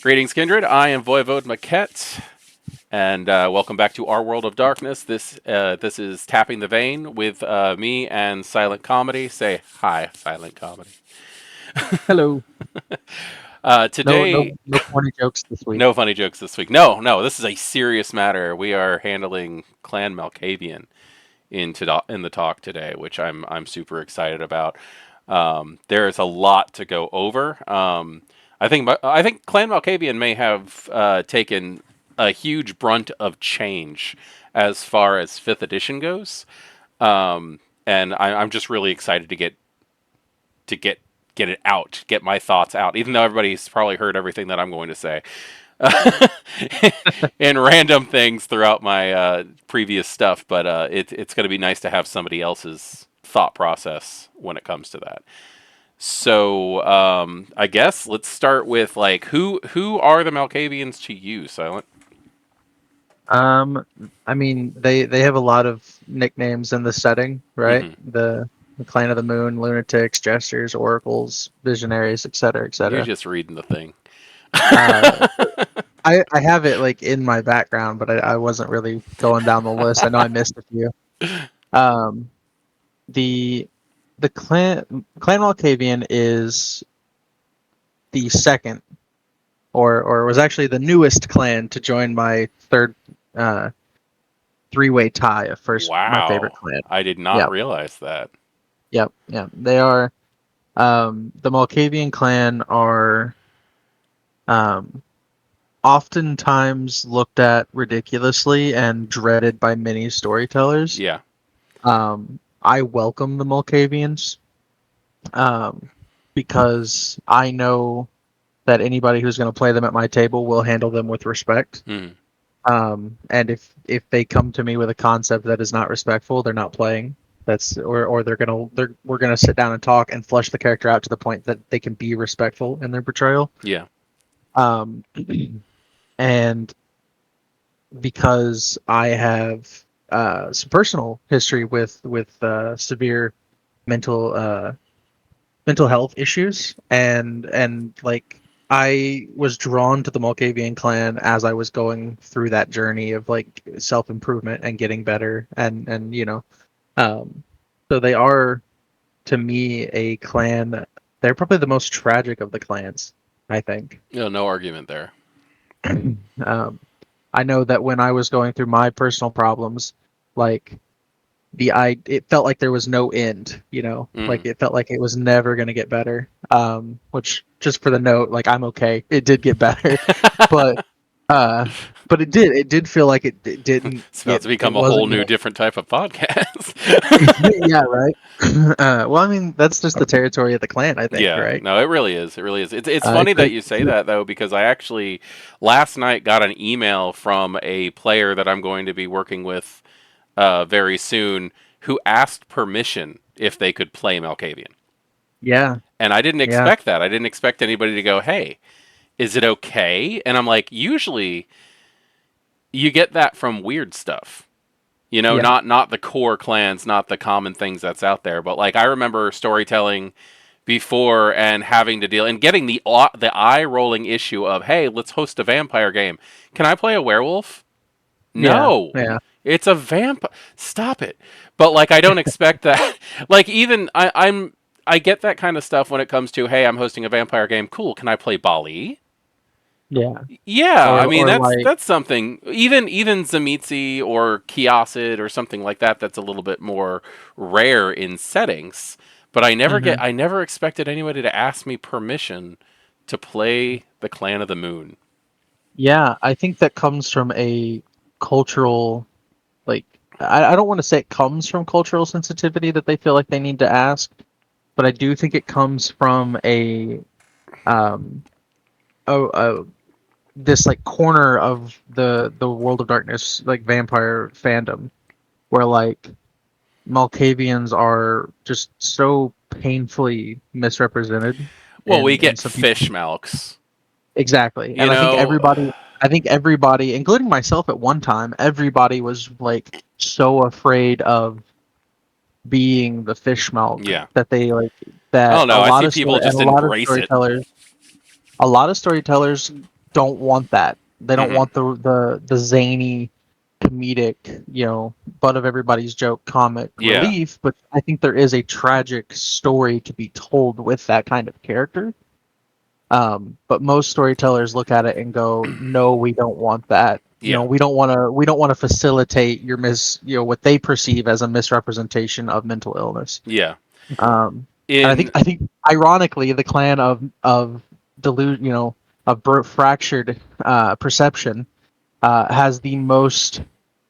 Greetings, Kindred. I am voivodemekhet, and welcome back to our world of darkness. This is Tapping the Vein with me and Silent Comedy. Say hi, Silent Comedy. Hello. No, no, Today, no funny jokes this week. no funny jokes this week. No, this is a serious matter. We are handling Clan Malkavian in the talk today, which I'm super excited about. There is a lot to go over. I think Clan Malkavian may have taken a huge brunt of change as far as fifth edition goes, and I'm just really excited to get it out, get my thoughts out. Even though everybody's probably heard everything that I'm going to say, and random things throughout my previous stuff, but it's going to be nice to have somebody else's thought process when it comes to that. So I guess let's start with like who are the Malkavians to you, Silent? Um, I mean, they have a lot of nicknames in the setting, right? Hmm. The Clan of the Moon, lunatics, jesters, oracles, visionaries, etc., You're etc. just reading the thing. Uh, I have it like in my background, but I wasn't really going down the list. I know I missed a few. Um, the the Clan Malkavian is the second, or was actually the newest clan to join my third uh, three-way tie of first my favorite Wow, clan. I did not Yep, realize that. yep. They are the Malkavian clan are um, oftentimes looked at ridiculously and dreaded by many storytellers. Yeah. I welcome the Malkavians um, because I know that anybody who's going to play them at my table will handle them with respect. Hmm. And if they come to me with a concept that is not respectful, they're not playing. That's or we're gonna sit down and talk and flesh the character out to the point that they can be respectful in their portrayal. Yeah. Um, and because I have some personal history with severe mental mental health issues and like I was drawn to the Malkavian clan as I was going through that journey of like self improvement and getting better and um so they are to me a clan. They're probably the most tragic of the clans, I think. No, no argument there. um I know that when I was going through my personal problems, like it felt like there was no end, Hmm. like it felt like it was never going to get better. Which, just for the note, like I'm okay, it did get better. but uh but it did feel like it didn't It's about get to it become a whole wasn't new gonna. different type of podcast. Yeah, right. Well, I mean, that's just the territory of the clan, I think, Yeah, right? no, it really is. It really is. It's It funny that could. you say that though, because I actually last night got an email from a player that I'm going to be working with very soon, who asked permission if they could play Malkavian, Yeah, and I didn't yeah, expect that. I didn't expect anybody to go, "Hey, is it okay?" And I'm like, usually you get that from weird stuff. yeah. Not the core clans, not the common things that's out there, but like I remember storytelling before and having to deal and getting the eye rolling issue of, hey, let's host a vampire game. Can I play a werewolf? Yeah, No, yeah, it's a vampire. Stop it. But like I don't expect that. Like even I get that kind of stuff when it comes to, hey, I'm hosting a vampire game. Cool. Can I play Bali? yeah. Yeah, I mean Or that's like, that's something. Even Zamitzi or Kiasid or something like that. That's a little bit more rare in settings. But mhm. I never expected anybody to ask me permission to play the Clan of the Moon. Yeah, I think that comes from a cultural, like, I don't want to say it comes from cultural sensitivity that they feel like they need to ask, but I do think it comes from um a this like corner of the World of Darkness, like vampire fandom, where like Malkavians are just so painfully misrepresented, Well, we and get some people. fish milks. Exactly. You And know, I think everybody, including myself at one time, everybody was like so afraid of being the fish milk yeah. that they I that don't know. I see people just a lot of embrace it. storytellers, a lot of storytellers, don't want that. They don't Hmm. want the zany, comedic, butt of everybody's joke comic Yeah. relief. But I think there is a tragic story to be told with that kind of character. But most storytellers look at it and go, "No, we don't want that. Yeah. We don't want to facilitate what they perceive as a misrepresentation of mental illness." Yeah. And I In think I think ironically, the clan of fractured perception has the most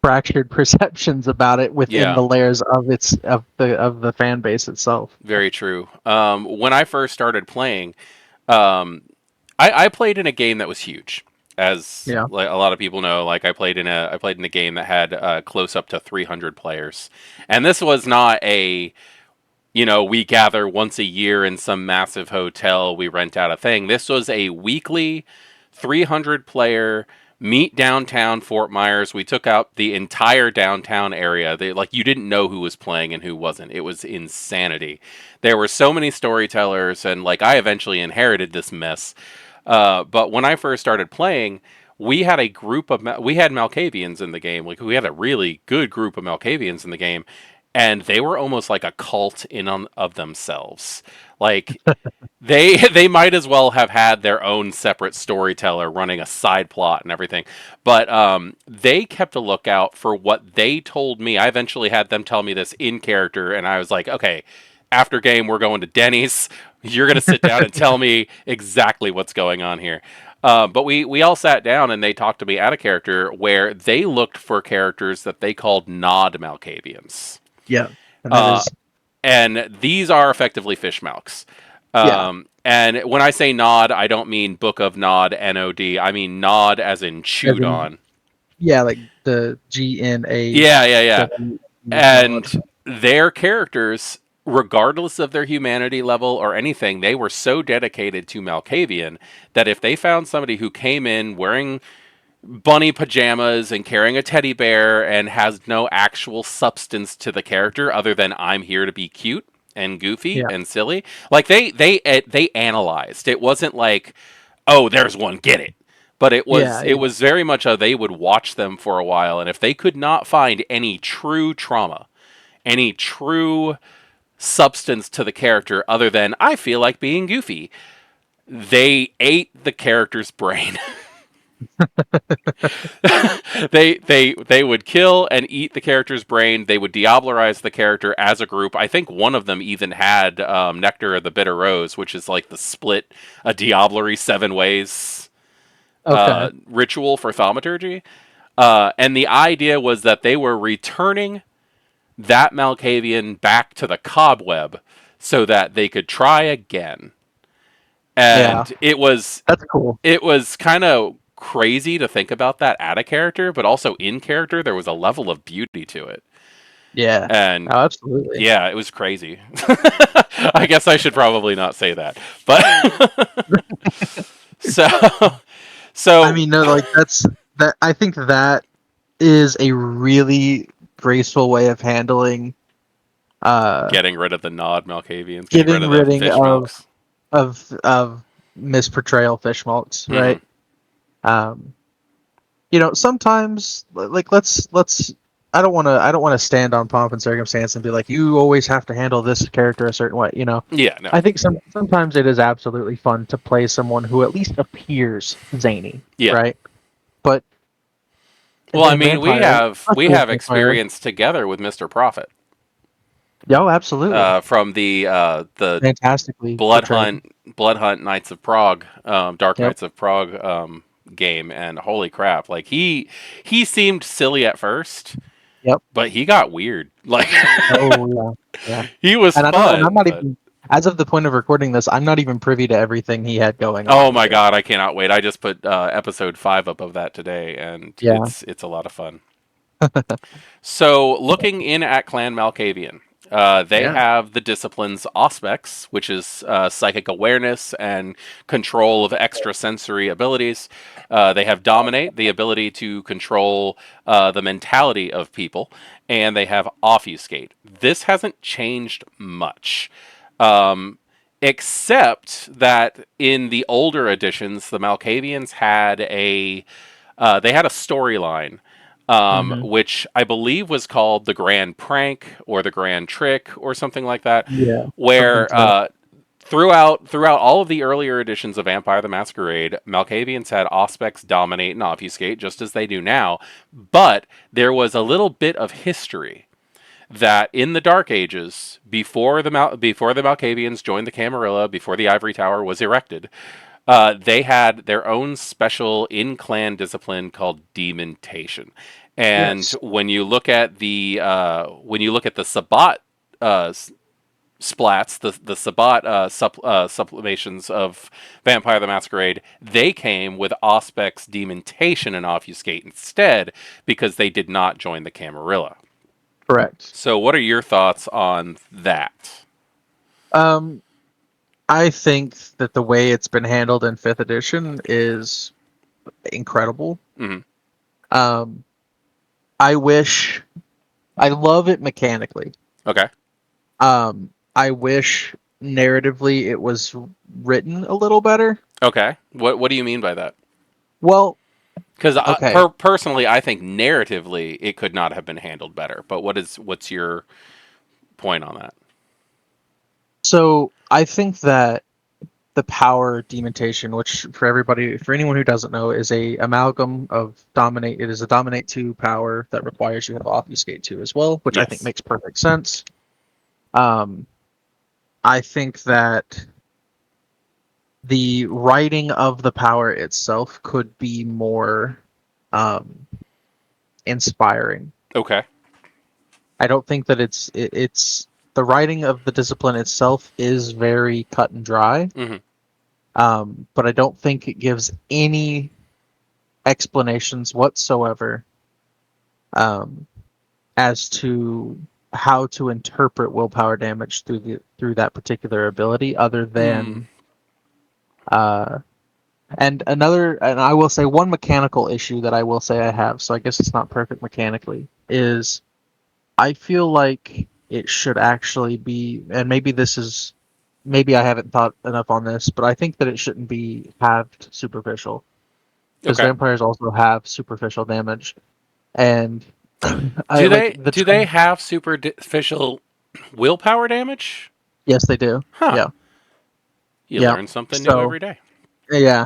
fractured perceptions about it within Yeah, the layers of the fan base itself. very true. When I first started playing, um, I played in a game that was huge, as Yeah. like a lot of people know. Like I played in a game that had close up to 300 players, and this was not a we gather once a year in some massive hotel, we rent out a thing. This was a weekly 300 player meet downtown Fort Myers. We took out the entire downtown area. Like you didn't know who was playing and who wasn't. It was insanity. There were so many storytellers, and like I eventually inherited this mess. But when I first started playing, we had a group of we had Malkavians in the game. Like we had a really good group of Malkavians in the game, and they were almost like a cult in on of themselves. Like they might as well have had their own separate storyteller running a side plot and everything. But they kept a lookout for what they told me. I eventually had them tell me this in character, and I was like, okay, after game we're going to Denny's. You're gonna sit down and tell me exactly what's going on here. But we all sat down and they talked to me out of character where they looked for characters that they called Nod Malkavians. Yeah. And that Uh, is, and these are effectively fish milks. yeah. And when I say nod, I don't mean Book of Nod, Nod. I mean nod as in As chewed in, on. yeah, like the GNA Yeah, yeah, yeah. nod. And their characters, regardless of their humanity level or anything, they were so dedicated to Malkavian that if they found somebody who came in wearing bunny pajamas and carrying a teddy bear and has no actual substance to the character other than I'm here to be cute and goofy Yeah. and silly. Like they analyzed. It wasn't like, "Oh, there's one, get it." But it was Yeah. it Yeah. was very much a they would watch them for a while, and if they could not find any true trauma, any true substance to the character other than I feel like being goofy, they ate the character's brain. They would kill and eat the character's brain. They would diablerize the character as a group. I think one of them even had Nectar of the Bitter Rose, which is like the split a diablerie 7 ways Okay. ritual for thaumaturgy. And the idea was that they were returning that Malkavian back to the cobweb so that they could try again. Yeah. And That's cool. it was kind of crazy to think about that at a character, but also in character, there was a level of beauty to it. Yeah. And Oh, absolutely. yeah, it was crazy. I guess I should probably not say that, but so I so mean, no, like that. I think that is a really graceful way of handling uh getting rid of the nod Malkavians, getting rid getting of the rid fish of milks. of misportrayal fish mults, Hmm. right? Um, sometimes like let's I don't want to stand on pomp and circumstance and be like you always have to handle this character a certain way. Yeah, no, I think sometimes it is absolutely fun to play someone who at least appears zany, yeah. right? But Well, I in mean, we Vampire, have we especially in have Vampire, experience together with Mr. Prophet yo, absolutely, from the fantastically Blood portrayed. Hunt, Blood Hunt Knights of Prague, Dark Yep. Knights of Prague game, and holy crap, like he seemed silly at first, Yep. but he got weird. Like Oh yeah. Yeah. he was And I'm fun, not but even, as of the point of recording this, I'm not even privy to everything he had going oh on with my it. god, I cannot wait. I just put episode 5 up of that today, and Yeah. it's a lot of fun. So, looking in at Clan Malkavian, they Yeah. have the disciplines Auspex, which is psychic awareness and control of extrasensory abilities. They have Dominate, the ability to control the mentality of people, and they have Obfuscate. This hasn't changed much. Um, Except that in the older editions, the Malkavians had a storyline, Hmm. which I believe was called the Grand Prank or the Grand Trick or something like that, Yeah, something where to that. throughout all of the earlier editions of Vampire the Masquerade, Malkavians had Auspex dominate and obfuscate just as they do now, but there was a little bit of history that in the Dark Ages, before the Malkavians joined the Camarilla, before the Ivory Tower was erected, they had their own special in-clan discipline called Dementation. And Yes, when you look at the Sabbat uh, splats, the Sabbat sublimations of Vampire the Masquerade, they came with Auspex Dementation and Obfuscate instead because they did not join the Camarilla. correct. So, what are your thoughts on that? Um, I think that the way it's been handled in fifth edition is incredible. Hmm. Um, I wish I love it mechanically. Okay. I wish narratively it was written a little better. Okay. What do you mean by that? Well, Because okay. personally, I think narratively it could not have been handled better. But what's your point on that? So I think that the power dementation, which for anyone who doesn't know, is a amalgam of dominate. It is a dominate two power that requires you have obfuscate two as well, which I think Yes. makes perfect sense. Um, I think that the writing of the power itself could be more um, inspiring. Okay. I don't think that it's the writing of the discipline itself is very cut and dry, Hmm. but I don't think it gives any explanations whatsoever um, as to how to interpret willpower damage through that particular ability, other Hmm. than uh, and I will say one mechanical issue that I will say I have, so I guess it's not perfect mechanically, is I feel like it should actually be, and maybe I haven't thought enough on this, but I think that it shouldn't be halved superficial because Okay. vampires also have superficial damage, and I Do like they the do they trend. have superficial willpower damage? Yes, they do. Huh. Yeah, You yeah. learn something new So every day. yeah,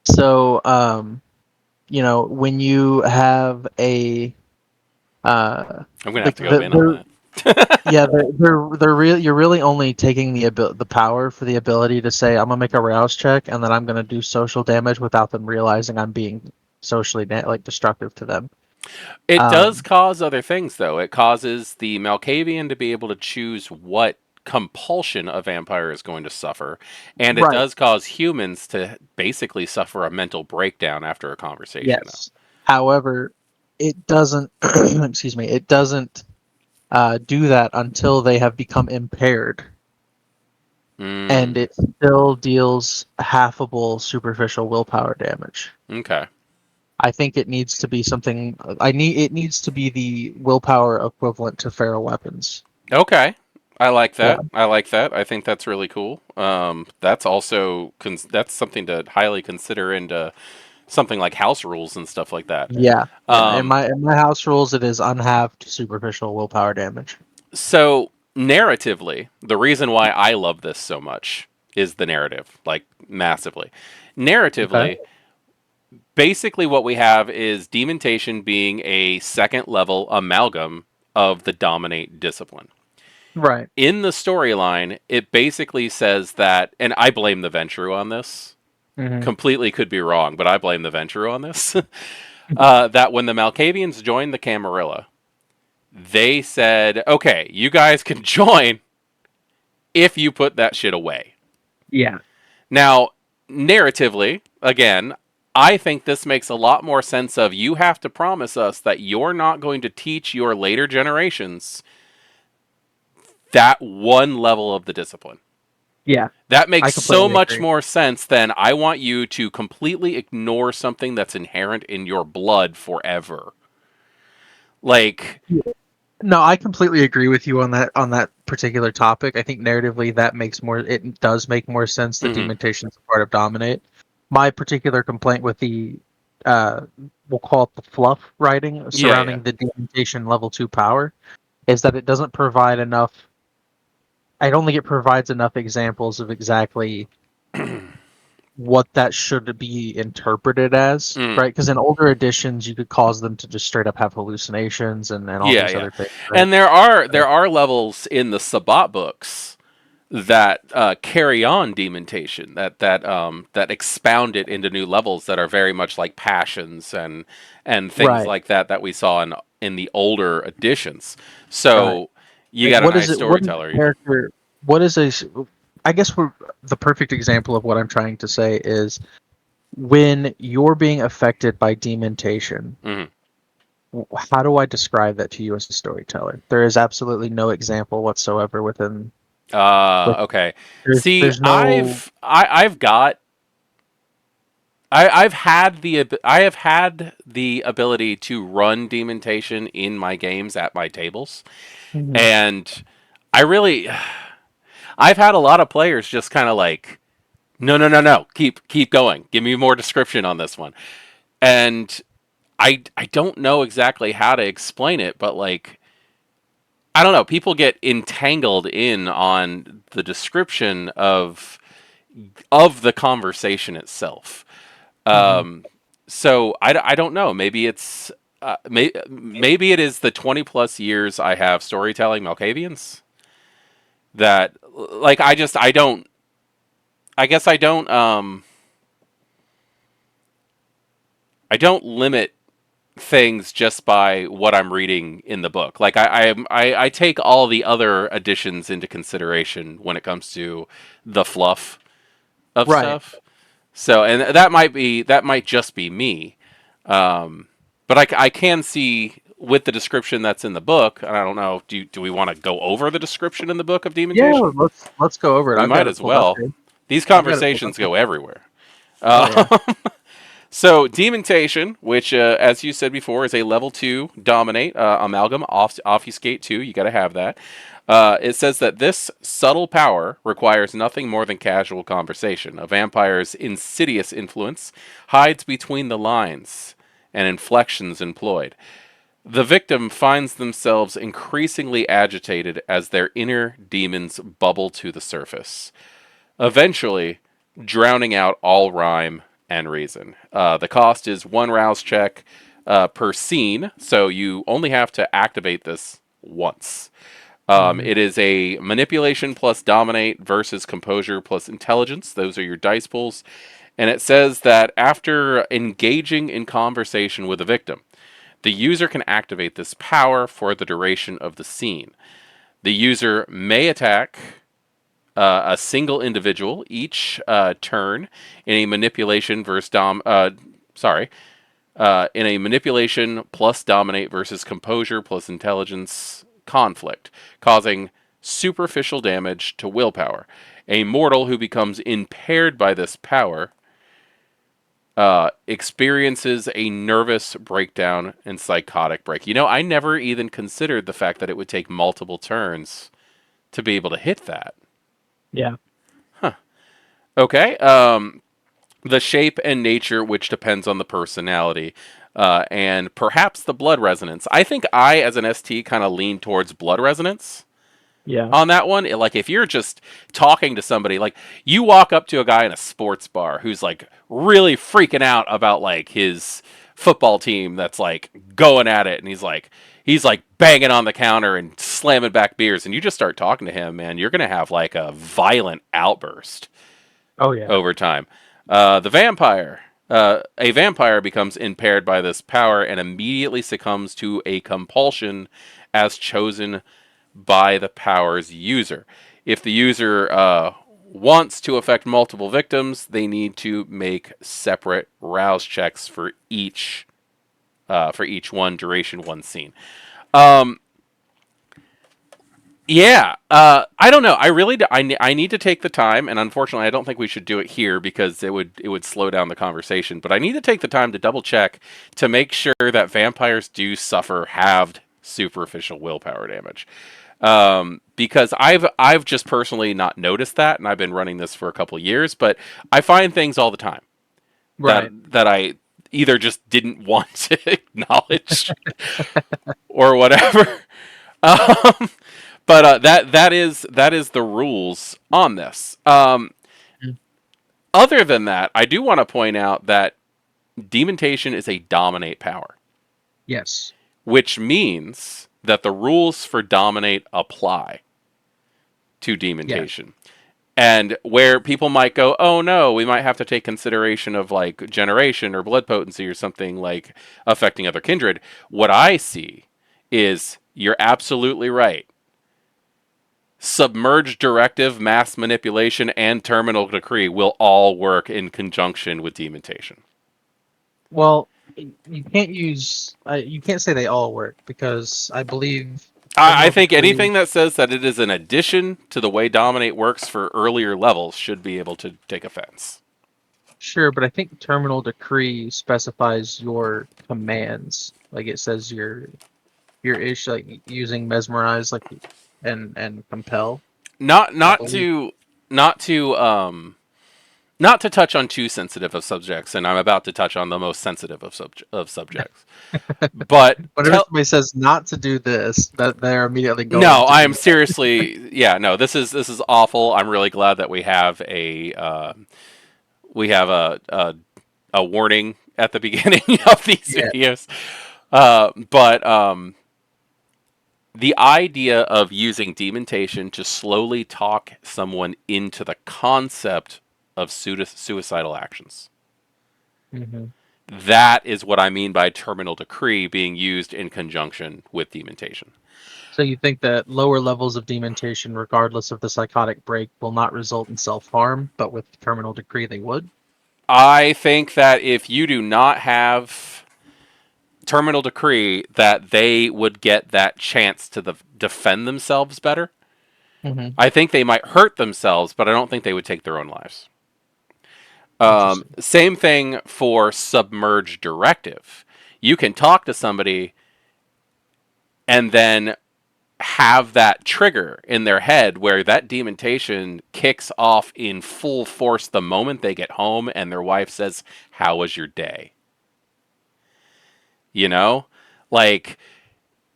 so when you have a I'm gonna have like to go in on the that. yeah, they're real. You're really only taking the power for the ability to say, "I'm gonna make a rouse check," and then I'm gonna do social damage without them realizing I'm being socially like destructive to them. It does Um, cause other things, though. It causes the Malkavian to be able to choose what compulsion a vampire is going to suffer, and it right. does cause humans to basically suffer a mental breakdown after a conversation, though. Yes. However, it doesn't. Excuse me. It doesn't do that until they have become impaired, and Mm, it still deals halfable superficial willpower damage. okay. I think it needs to be something. It needs to be the willpower equivalent to feral weapons. Okay. I like Yeah, that. I like that. I think that's really cool. That's also that's something to highly consider into something like house rules and stuff like that. yeah, yeah. In Um, my house rules, it is unhalved superficial willpower damage. So, narratively, the reason why I love this so much is the narrative, like massively. Okay. Narratively, basically what we have is Dementation being a second level amalgam of the Dominate discipline. Right. In the storyline, it basically says that, and I blame the Ventru on this. Hmm. Completely could be wrong, but I blame the Ventru on this. That when the Malkavians joined the Camarilla, they said, okay, you guys can join if you put that shit away. Yeah. Now, narratively, again, I think this makes a lot more sense of you have to promise us that you're not going to teach your later generations that one level of the discipline. Yeah. That I makes so completely much agree. more sense than I want you to completely ignore something that's inherent in your blood forever. Like, No, I completely agree with you on that particular topic. I think narratively it does make more sense that Hmm. Dementation is a part of Dominate. My particular complaint with the we'll call it the fluff writing Yeah, yeah. surrounding the Dementation level 2 power is that it doesn't provide enough. I don't think it provides enough examples of exactly what that should be interpreted as, Mm. right? Because in older editions, you could cause them to just straight up have hallucinations and all Yeah, these yeah. other things, right? And there are levels in the Sabbat books that carry on dementation, that expound it into new levels that are very much like passions and things Right, like that we saw in the older editions. right. So you Like, got a what is nice it? What is storyteller, a character? I guess the perfect example of what I'm trying to say is when you're being affected by dementation. Mhm. How do I describe that to you as a storyteller? There is absolutely no example whatsoever within. With Okay. there's See, there's no. I've got I have had the ability to run dementation in my games at my tables, Mhm. and I really I've had a lot of players just kind of like, no, no, no, no, keep going, give me more description on this one, and I don't know exactly how to explain it, but like, I don't know, people get entangled in on the description of the conversation itself. Mhm. Um, so I don't know. Maybe it's maybe it is the 20 plus years I have storytelling Malkavians that, like, I don't, I guess I don't limit things just by what I'm reading in the book. Like I take all the other additions into consideration when it comes to the fluff of Right. stuff. So, and that might just be me. But I can see with the description that's in the book, and I don't know, do we want to go over the description in the book of Yeah, Dementation? let's go over it. We I've got might it as pulled up well. here. These I've got it pulled up conversations here. go everywhere. Oh yeah. Uh, so, Dementation, which, as you said before, is a level 2 dominate, amalgam, obfuscate 2. You got to have that. It says that this subtle power requires nothing more than casual conversation. A vampire's insidious influence hides between the lines and inflections employed. The victim finds themselves increasingly agitated as their inner demons bubble to the surface, eventually drowning out all rhyme and reason. The cost is one rouse check per scene, so you only have to activate this once. Mhm. It is a manipulation plus dominate versus composure plus intelligence. Those are your dice pools. And it says that after engaging in conversation with a victim, the user can activate this power for the duration of the scene. The user may attack a single individual each turn in a manipulation versus sorry, in a manipulation plus dominate versus composure plus intelligence conflict, causing superficial damage to willpower. A mortal who becomes impaired by this power experiences a nervous breakdown and psychotic break. You know, I never even considered the fact that it would take multiple turns to be able to hit that. Yeah. Okay. The shape and nature, which depends on the personality, and perhaps the blood resonance. I think I, as an ST, kind of lean towards blood resonance Yeah. on that one. Like, if you're just talking to somebody, like, you walk up to a guy in a sports bar who's like really freaking out about like his football team that's like going at it, and he's like banging on the counter and slamming back beers, and you just start talking to him, man, you're gonna have like a violent outburst Oh yeah. over time. A vampire becomes impaired by this power and immediately succumbs to a compulsion as chosen by the power's user. If the user wants to affect multiple victims, they need to make separate rouse checks for each one, duration one scene. Um, Yeah, I don't know. I really I need to take the time, and unfortunately, I don't think we should do it here because it would slow down the conversation. But I need to take the time to double check to make sure that vampires do suffer halved superficial willpower damage. because I've just personally not noticed that, and I've been running this for a couple years, but I find things all the time that Right. I either just didn't want to acknowledge or whatever. Um, but that is the rules on this. Mm. Other than that, I do want to point out that Dementation is a dominate power, Yes. which means that the rules for dominate apply to Yeah. Dementation. And where people might go, oh no, we might have to take consideration of like generation or blood potency or something like affecting other kindred. What I see is you're absolutely right. Submerged directive, mass manipulation, and terminal decree will all work in conjunction with Dementation. Well, you can't use you can't say they all work because I believe I terminal think decree. anything that says that it is an addition to the way Dominate works for earlier levels should be able to take offense. Sure, but I think terminal decree specifies your commands. Like it says your issue, like using mesmerize, like and compel. Not I not believe. to not to not to touch on too sensitive of subjects, and I'm about to touch on the most sensitive of subjects. But Whenever tell somebody says not to do this, that they're immediately going no, to I am do that. seriously yeah no. This is awful. I'm really glad that we have a warning at the beginning of these Yeah. videos. But the idea of using dementation to slowly talk someone into the concept of suicidal actions. Hmm. That is what I mean by terminal decree being used in conjunction with dementation. So you think that lower levels of dementation, regardless of the psychotic break, will not result in self-harm, but with terminal decree they would? I think that if you do not have terminal decree, that they would get that chance to defend themselves better. Hmm. I think they might hurt themselves, but I don't think they would take their own lives. Interesting. Same thing for submerged directive. You can talk to somebody and then have that trigger in their head where that dementation kicks off in full force the moment they get home and their wife says, "How was your day?" You know? Like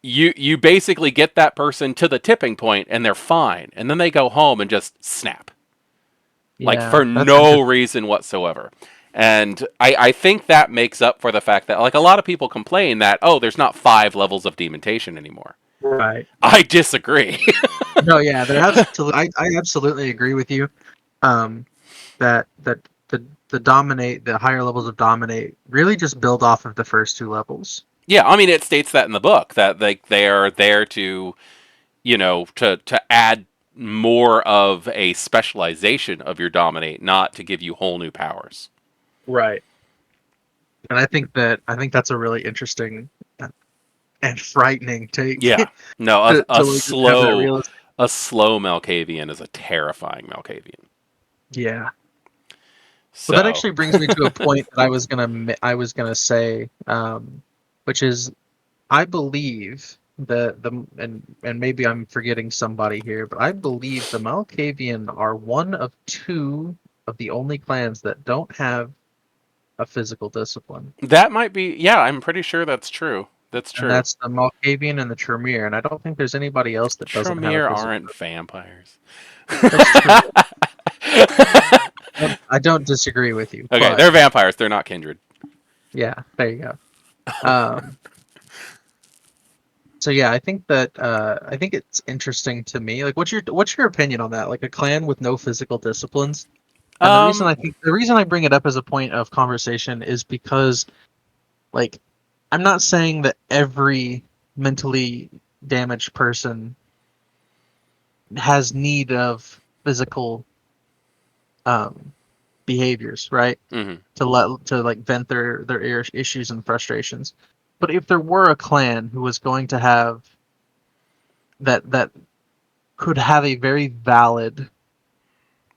you basically get that person to the tipping point and they're fine. And then they go home and just snap. Like Yeah, for that's no interesting. reason whatsoever. And I think that makes up for the fact that like a lot of people complain that oh there's not 5 levels of dementation anymore. Right. I disagree. No, yeah, there absolutely. I absolutely agree with you. Um, that the dominate, the higher levels of dominate, really just build off of the first two levels. Yeah, I mean it states that in the book that they are there to to add more of a specialization of your dominate, not to give you whole new powers. Right. And I think that's a really interesting and frightening take Yeah. No, to like just have that realistic. a slow Malkavian is a terrifying Malkavian. Yeah. Well, that So, actually brings me to a point that I was gonna say, which is I believe the and maybe I'm forgetting somebody here, but I believe the Malkavian are one of two of the only clans that don't have a physical discipline, that might be yeah, I'm pretty sure that's true. That's and true. that's the Malkavian and the Tremere, and I don't think there's anybody else that doesn't have a Tremere physical. aren't vampires. That's true. I don't disagree with you, Okay, but they're vampires. They're not kindred. yeah, there you go. Um, so yeah, I think that I think it's interesting to me. Like, what's your opinion on that? Like a clan with no physical disciplines. And Um, the reason I bring it up as a point of conversation is because like I'm not saying that every mentally damaged person has need of physical um behaviors, right? mhm. To like vent their issues and frustrations. But if there were a clan who was going to have that could have a very valid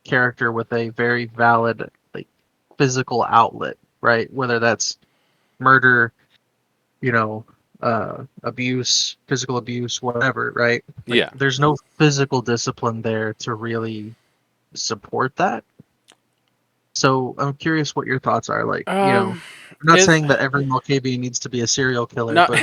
character with a very valid like physical outlet, right? Whether that's murder, you know, abuse, physical abuse, whatever, right? Like Yeah. there's no physical discipline there to really support that. So I'm curious what your thoughts are. Like, Um, I'm not is saying that every Malkavian needs to be a serial killer, not. but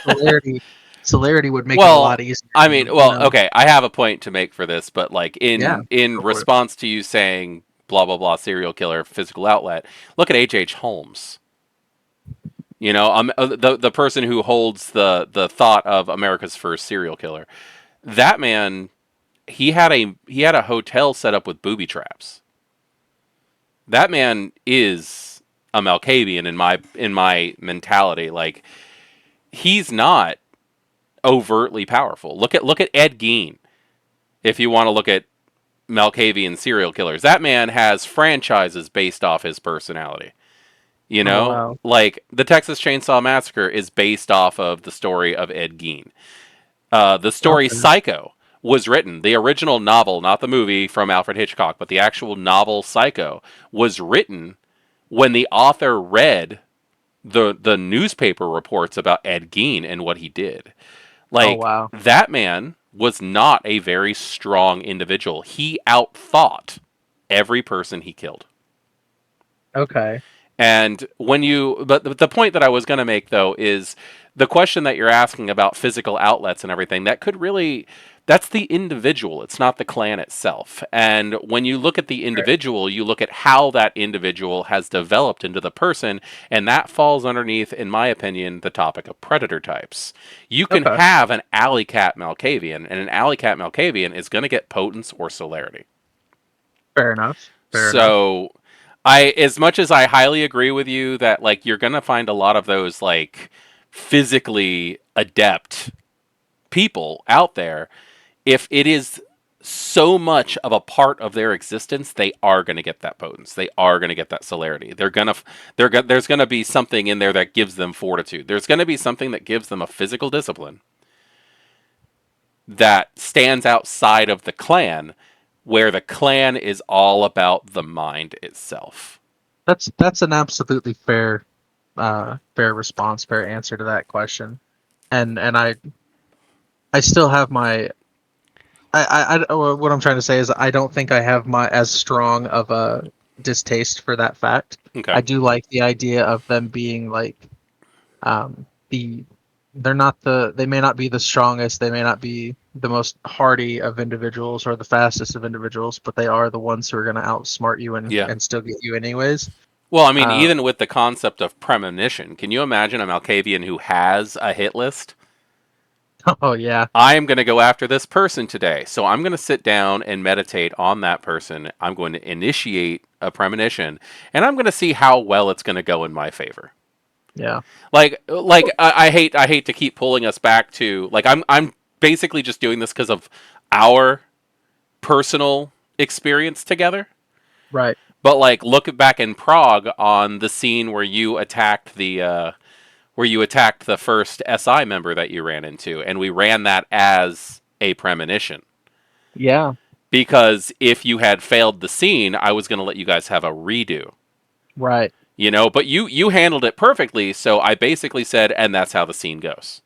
celerity, celerity would make it a lot Well, easier. I mean, well, okay, I have a point to make for this, but like Yeah, in go for it. response to you saying blah blah blah serial killer physical outlet, look at H. Holmes. The person who holds the thought of America's first serial killer. That man, he had a hotel set up with booby traps. That man is a Malkavian in my mentality. Like he's not overtly powerful. Look at Ed Gein. If you want to look at Malkavian serial killers, that man has franchises based off his personality. Oh wow. Like the Texas Chainsaw Massacre is based off of the story of Ed Gein. The story Okay. Psycho was written, the original novel, not the movie from Alfred Hitchcock, but the actual novel Psycho was written when the author read the newspaper reports about Ed Gein and what he did. Oh Like wow. that man was not a very strong individual. He outthought every person he killed. Okay. And but the point that I was going to make though is the question that you're asking about physical outlets and everything that could really, that's the individual. It's not the clan itself. And when you look at the Right. individual, you look at how that individual has developed into the person, and that falls underneath, in my opinion, the topic of predator types. You can Okay. have an alley cat Malkavian, and an alley cat Malkavian is going to get potence or celerity. Fair enough. Fair enough. So as much as I highly agree with you that like you're gonna find a lot of those like physically adept people out there, if it is so much of a part of their existence, they are going to get that potence. They are going to get that celerity. There's going to be something in there that gives them fortitude. There's going to be something that gives them a physical discipline that stands outside of the clan, where the clan is all about the mind itself. That's an absolutely fair response, fair answer to that question. And I still have my what I'm trying to say is I don't think I have my as strong of a distaste for that fact. Okay. I do like the idea of them being like the they're not they may not be the strongest, they may not be the most hardy of individuals or the fastest of individuals, but they are the ones who are going to outsmart you Yeah. and still get you anyways. Well, I mean, Uh, even with the concept of premonition, can you imagine a Malkavian who has a hit list? oh yeah, I am going to go after this person today. So I'm going to sit down and meditate on that person. I'm going to initiate a premonition, and I'm going to see how well it's going to go in my favor. yeah, I hate to keep pulling us back to like I'm basically just doing this because of our personal experience together. right, But like look back in Prague on the scene where you attacked the first SI member that you ran into, and we ran that as a premonition. yeah, Because if you had failed the scene, I was going to let you guys have a redo. right. But you handled it perfectly, so I basically said, and that's how the scene goes.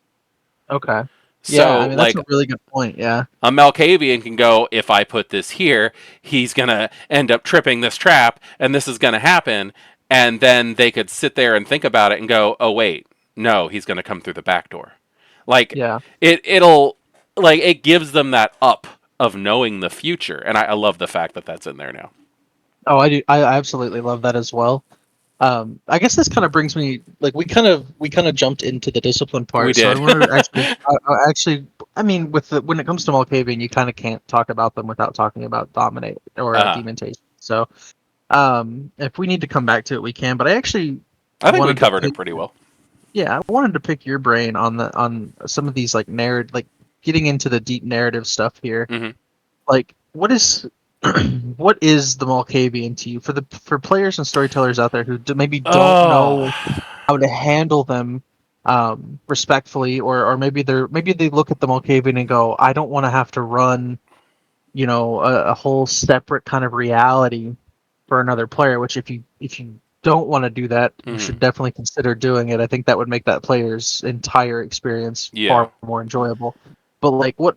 Okay. Yeah, So, I mean that's like, a really good point. Yeah. a Malkavian can go, if I put this here, he's going to end up tripping this trap, and this is going to happen. And then they could sit there and think about it and go, oh, wait, no, he's going to come through the back door. Like, Yeah. it'll, like, it gives them that up of knowing the future. And I love the fact that that's in there now. Oh, I do. I absolutely love that as well. I guess this kind of brings me like we kind of jumped into the discipline We part, so I did. want to I mean with when it comes to Malkavian, you kind of can't talk about them without talking about dominate or uh, dementation. So if we need to come back to it, we can. But I actually I think we wanted to covered it pick pretty well. yeah, I wanted to pick your brain on some of these like narrative like getting into the deep narrative stuff here. Hmm. Like what is what is the Malkavian to you for players and storytellers out there who maybe don't know Oh, how to handle them respectfully, or maybe they look at the Malkavian and go, I don't want to have to run a whole separate kind of reality for another player. Which if you don't want to do that, you Mhm. should definitely consider doing it. I think that would make that player's entire experience Yeah. far more enjoyable. But like, what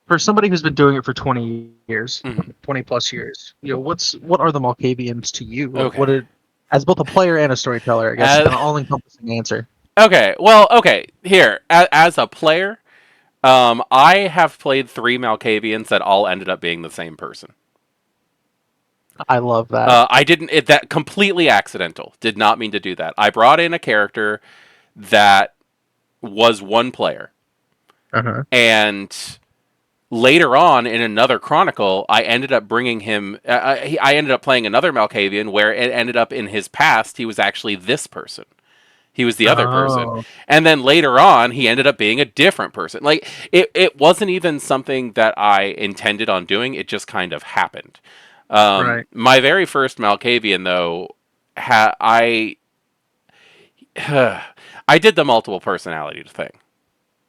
for somebody who's been doing it for 20 years, Mhm. 20 plus years, what are the Malkavians to you? Like, what Okay. did as both a player and a storyteller, I guess, Uh, an all-encompassing answer. okay. Well, okay. Here, as a player, I have played 3 Malkavians that all ended up being the same person. I love that. I didn't. That completely accidental. Did not mean to do that. I brought in a character that was one player, Uh-huh. and later on in another chronicle, I ended up bringing him. I ended up playing another Malkavian where it ended up in his past he was actually this person. He was the other person. Oh, And then later on, he ended up being a different person. Like, it wasn't even something that I intended on doing. It just kind of happened. right. My very first Malkavian, though, I I did the multiple personality thing.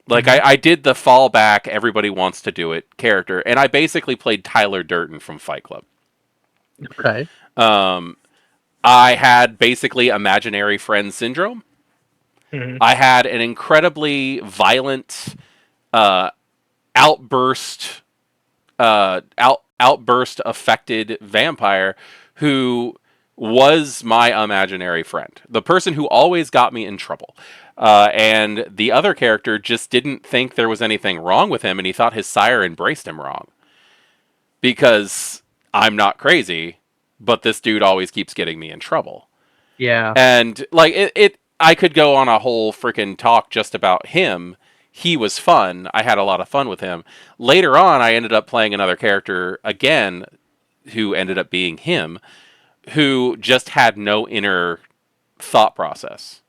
Like, Hmm. I did the fallback, everybody wants to do it character, and I basically played Tyler Durden from Fight Club. Okay. Um, I had basically imaginary friend syndrome. Hmm. I had an incredibly violent uh, outburst, outburst affected vampire who was my imaginary friend, the person who always got me in trouble. And the other character just didn't think there was anything wrong with him, and he thought his sire embraced him wrong because I'm not crazy, but this dude always keeps getting me in trouble. Yeah. And like I could go on a whole freaking talk just about him. He was fun. I had a lot of fun with him. Later on, I ended up playing another character again who ended up being him, who just had no inner thought process.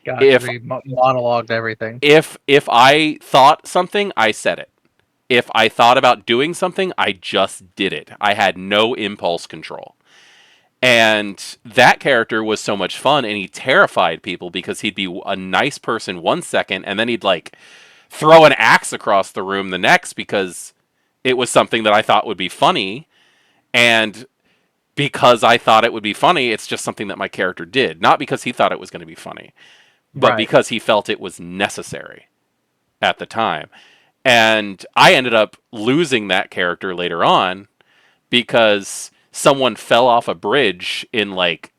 Gotcha. If So you monologued everything. if I thought something, I said it. If I thought about doing something, I just did it. I had no impulse control. And that character was so much fun, and he terrified people because he'd be a nice person 1 second, and then he'd like throw an axe across the room the next because it was something that I thought would be funny. And because I thought it would be funny, it's just something that my character did. Not because he thought it was going to be funny, but Right. because he felt it was necessary at the time. And I ended up losing that character later on because someone fell off a bridge in like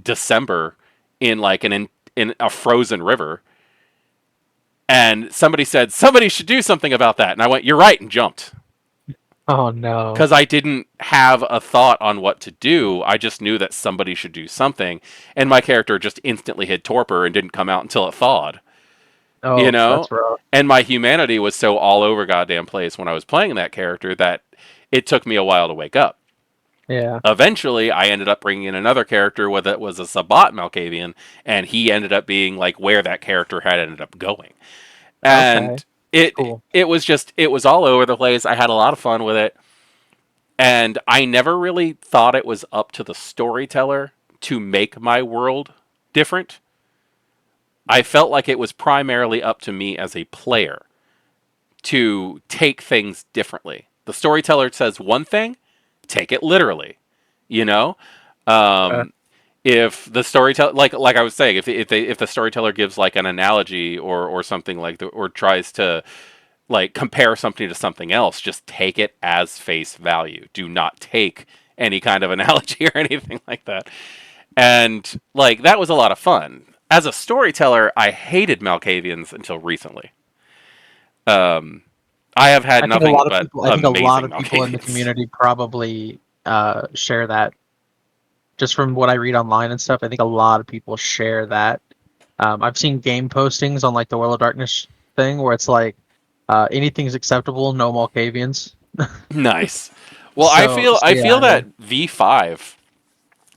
December in like in a frozen river, and somebody said somebody should do something about that, and I went, "You're right," and jumped Oh no. because I didn't have a thought on what to do. I just knew that somebody should do something, and my character just instantly hit torpor and didn't come out until it thawed. You Oh, know, that's rough. and my humanity was so all over goddamn place when I was playing that character that it took me a while to wake up. Yeah. Eventually, I ended up bringing in another character with it was a Sabat Malkavian, and he ended up being like where that character had ended up going. Okay. And That's it cool. it was just it was all over the place. I had a lot of fun with it, and I never really thought it was up to the storyteller to make my world different. I felt like it was primarily up to me as a player to take things differently. The storyteller says one thing, take it literally, you know. Uh, Um, if the storyteller, like I was saying, if the storyteller gives like an analogy or something like that, or tries to like compare something to something else, just take it as face value. Do not take any kind of analogy or anything like that. And like that was a lot of fun. As a storyteller, I hated Malkavians until recently. Um, I have had nothing but I think a lot amazing of people in the Malkavians. community probably share that. Just from what I read online and stuff, I think a lot of people share that. I've seen game postings on like the World of Darkness thing where it's like anything's acceptable, no Malkavians. Nice. Well, So I yeah, feel that V5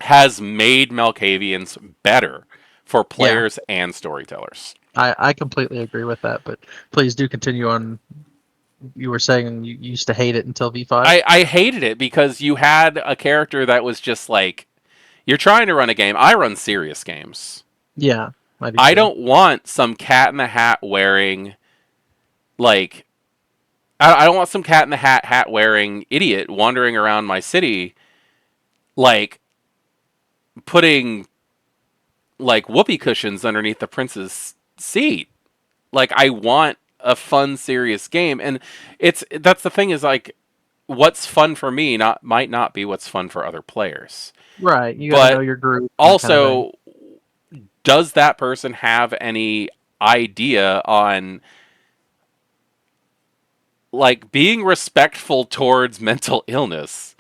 has made Malkavians better for yeah, players and storytellers. I completely agree with that. But please do continue on. You were saying you used to hate it until V5. I hated it because you had a character that was just like you're trying to run a game. I run serious games. Yeah, I do I too. don't want some cat in the hat wearing like I don't want some cat in the hat wearing idiot wandering around my city like putting like whoopee cushions underneath the prince's seat. Like I want a fun, serious game, and that's the thing is like what's fun for me not might not be what's fun for other players. Right. You got to know But your group and that kind of thing. also, does that person have any idea on like being respectful towards mental illness?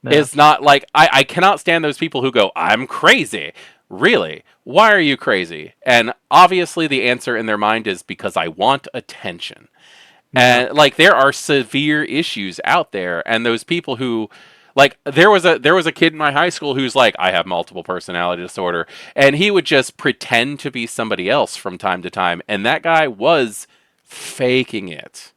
Yeah. Is not like I cannot stand those people who go, I'm crazy. Really? Why are you crazy? And obviously the answer in their mind is because I want attention. Yeah. And like there are severe issues out there, and those people who like there was a kid in my high school who's like, I have multiple personality disorder, and he would just pretend to be somebody else from time to time, and that guy was faking it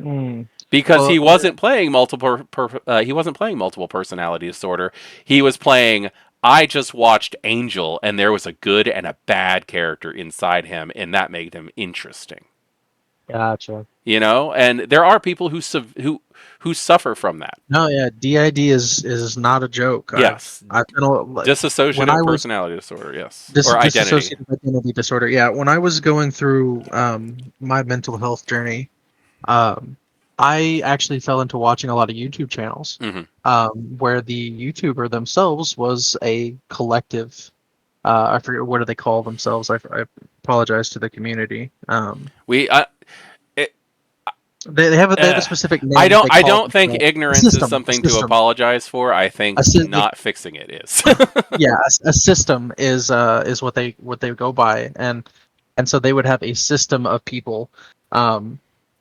Mm. because Well, he wasn't playing multiple personality disorder. He was playing I just watched Angel and there was a good and a bad character inside him and that made him interesting. gotcha. You know, and there are people who suffer from that. No, yeah, DID is not a joke. Yes. I've been like when I Dissociative was personality disorder, yes. Or identity. dissociative identity disorder. Yeah, when I was going through my mental health journey, um, I actually fell into watching a lot of YouTube channels, Hmm. where the YouTuber themselves was a collective. I forget what do they call themselves. I apologize to the community. We it, They have a uh, specific name that they I call don't think themselves. A ignorance is system, a something to system. apologize for. I think Like not fixing it is. yeah, a system is what they go by, and so they would have a system of people,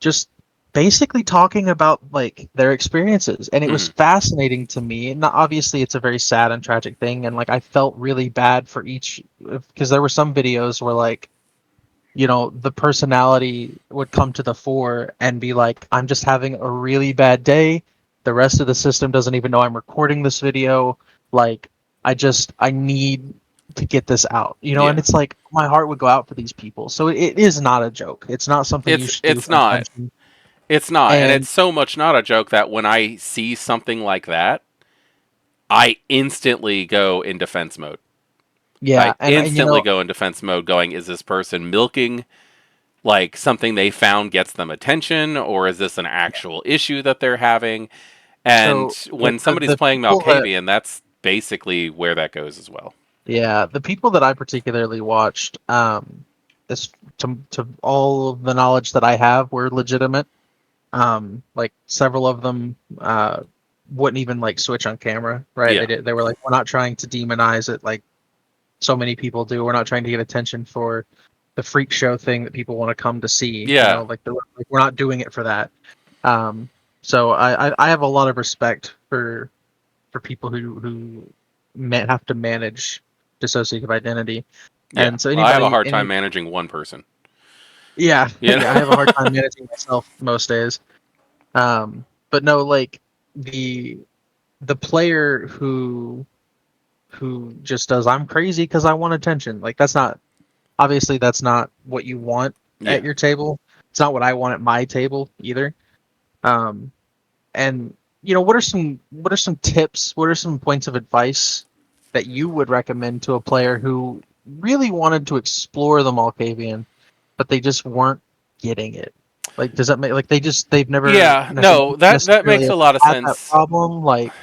just basically talking about like their experiences, and it was Hmm. fascinating to me. And obviously, it's a very sad and tragic thing, and like I felt really bad for each because there were some videos where like the personality would come to the fore and be like, I'm just having a really bad day. The rest of the system doesn't even know I'm recording this video. Like, I need to get this out, and Yeah. it's like my heart would go out for these people. So it is not a joke. It's not something you It's should do it's for not. attention. It's not. And And it's so much not a joke that when I see something like that, I instantly go in defense mode. yeah, I and instantly go in defense mode going, is this person milking like something they found gets them attention, or is this an actual issue that they're having? And so when somebody's the playing people that Malkavian, that's basically where that goes as well. yeah, the people that I particularly watched, this to all of the knowledge that I have were legitimate. Like several of them wouldn't even like switch on camera, right? Yeah. They were like, we're not trying to demonize it like so many people do. We're not trying to get attention for the freak show thing that people want to come to see. Yeah. Like, like we're not doing it for that. Um, so I have a lot of respect for people who have to manage dissociative identity, Yeah. and so Well, I have a anybody hard time any managing one person. yeah You yeah I have a hard time know? managing myself most days. But no, like the the player who just does I'm crazy because I want attention. Like that's not what you want at Yeah. your table. It's not what I want at my table either. Um, and what are some tips? What are some points of advice that you would recommend to a player who really wanted to explore the Malkavian, but they just weren't getting it? Like, does that make like they've never Yeah. No, that necessarily makes a lot of had that sense. problem? Like,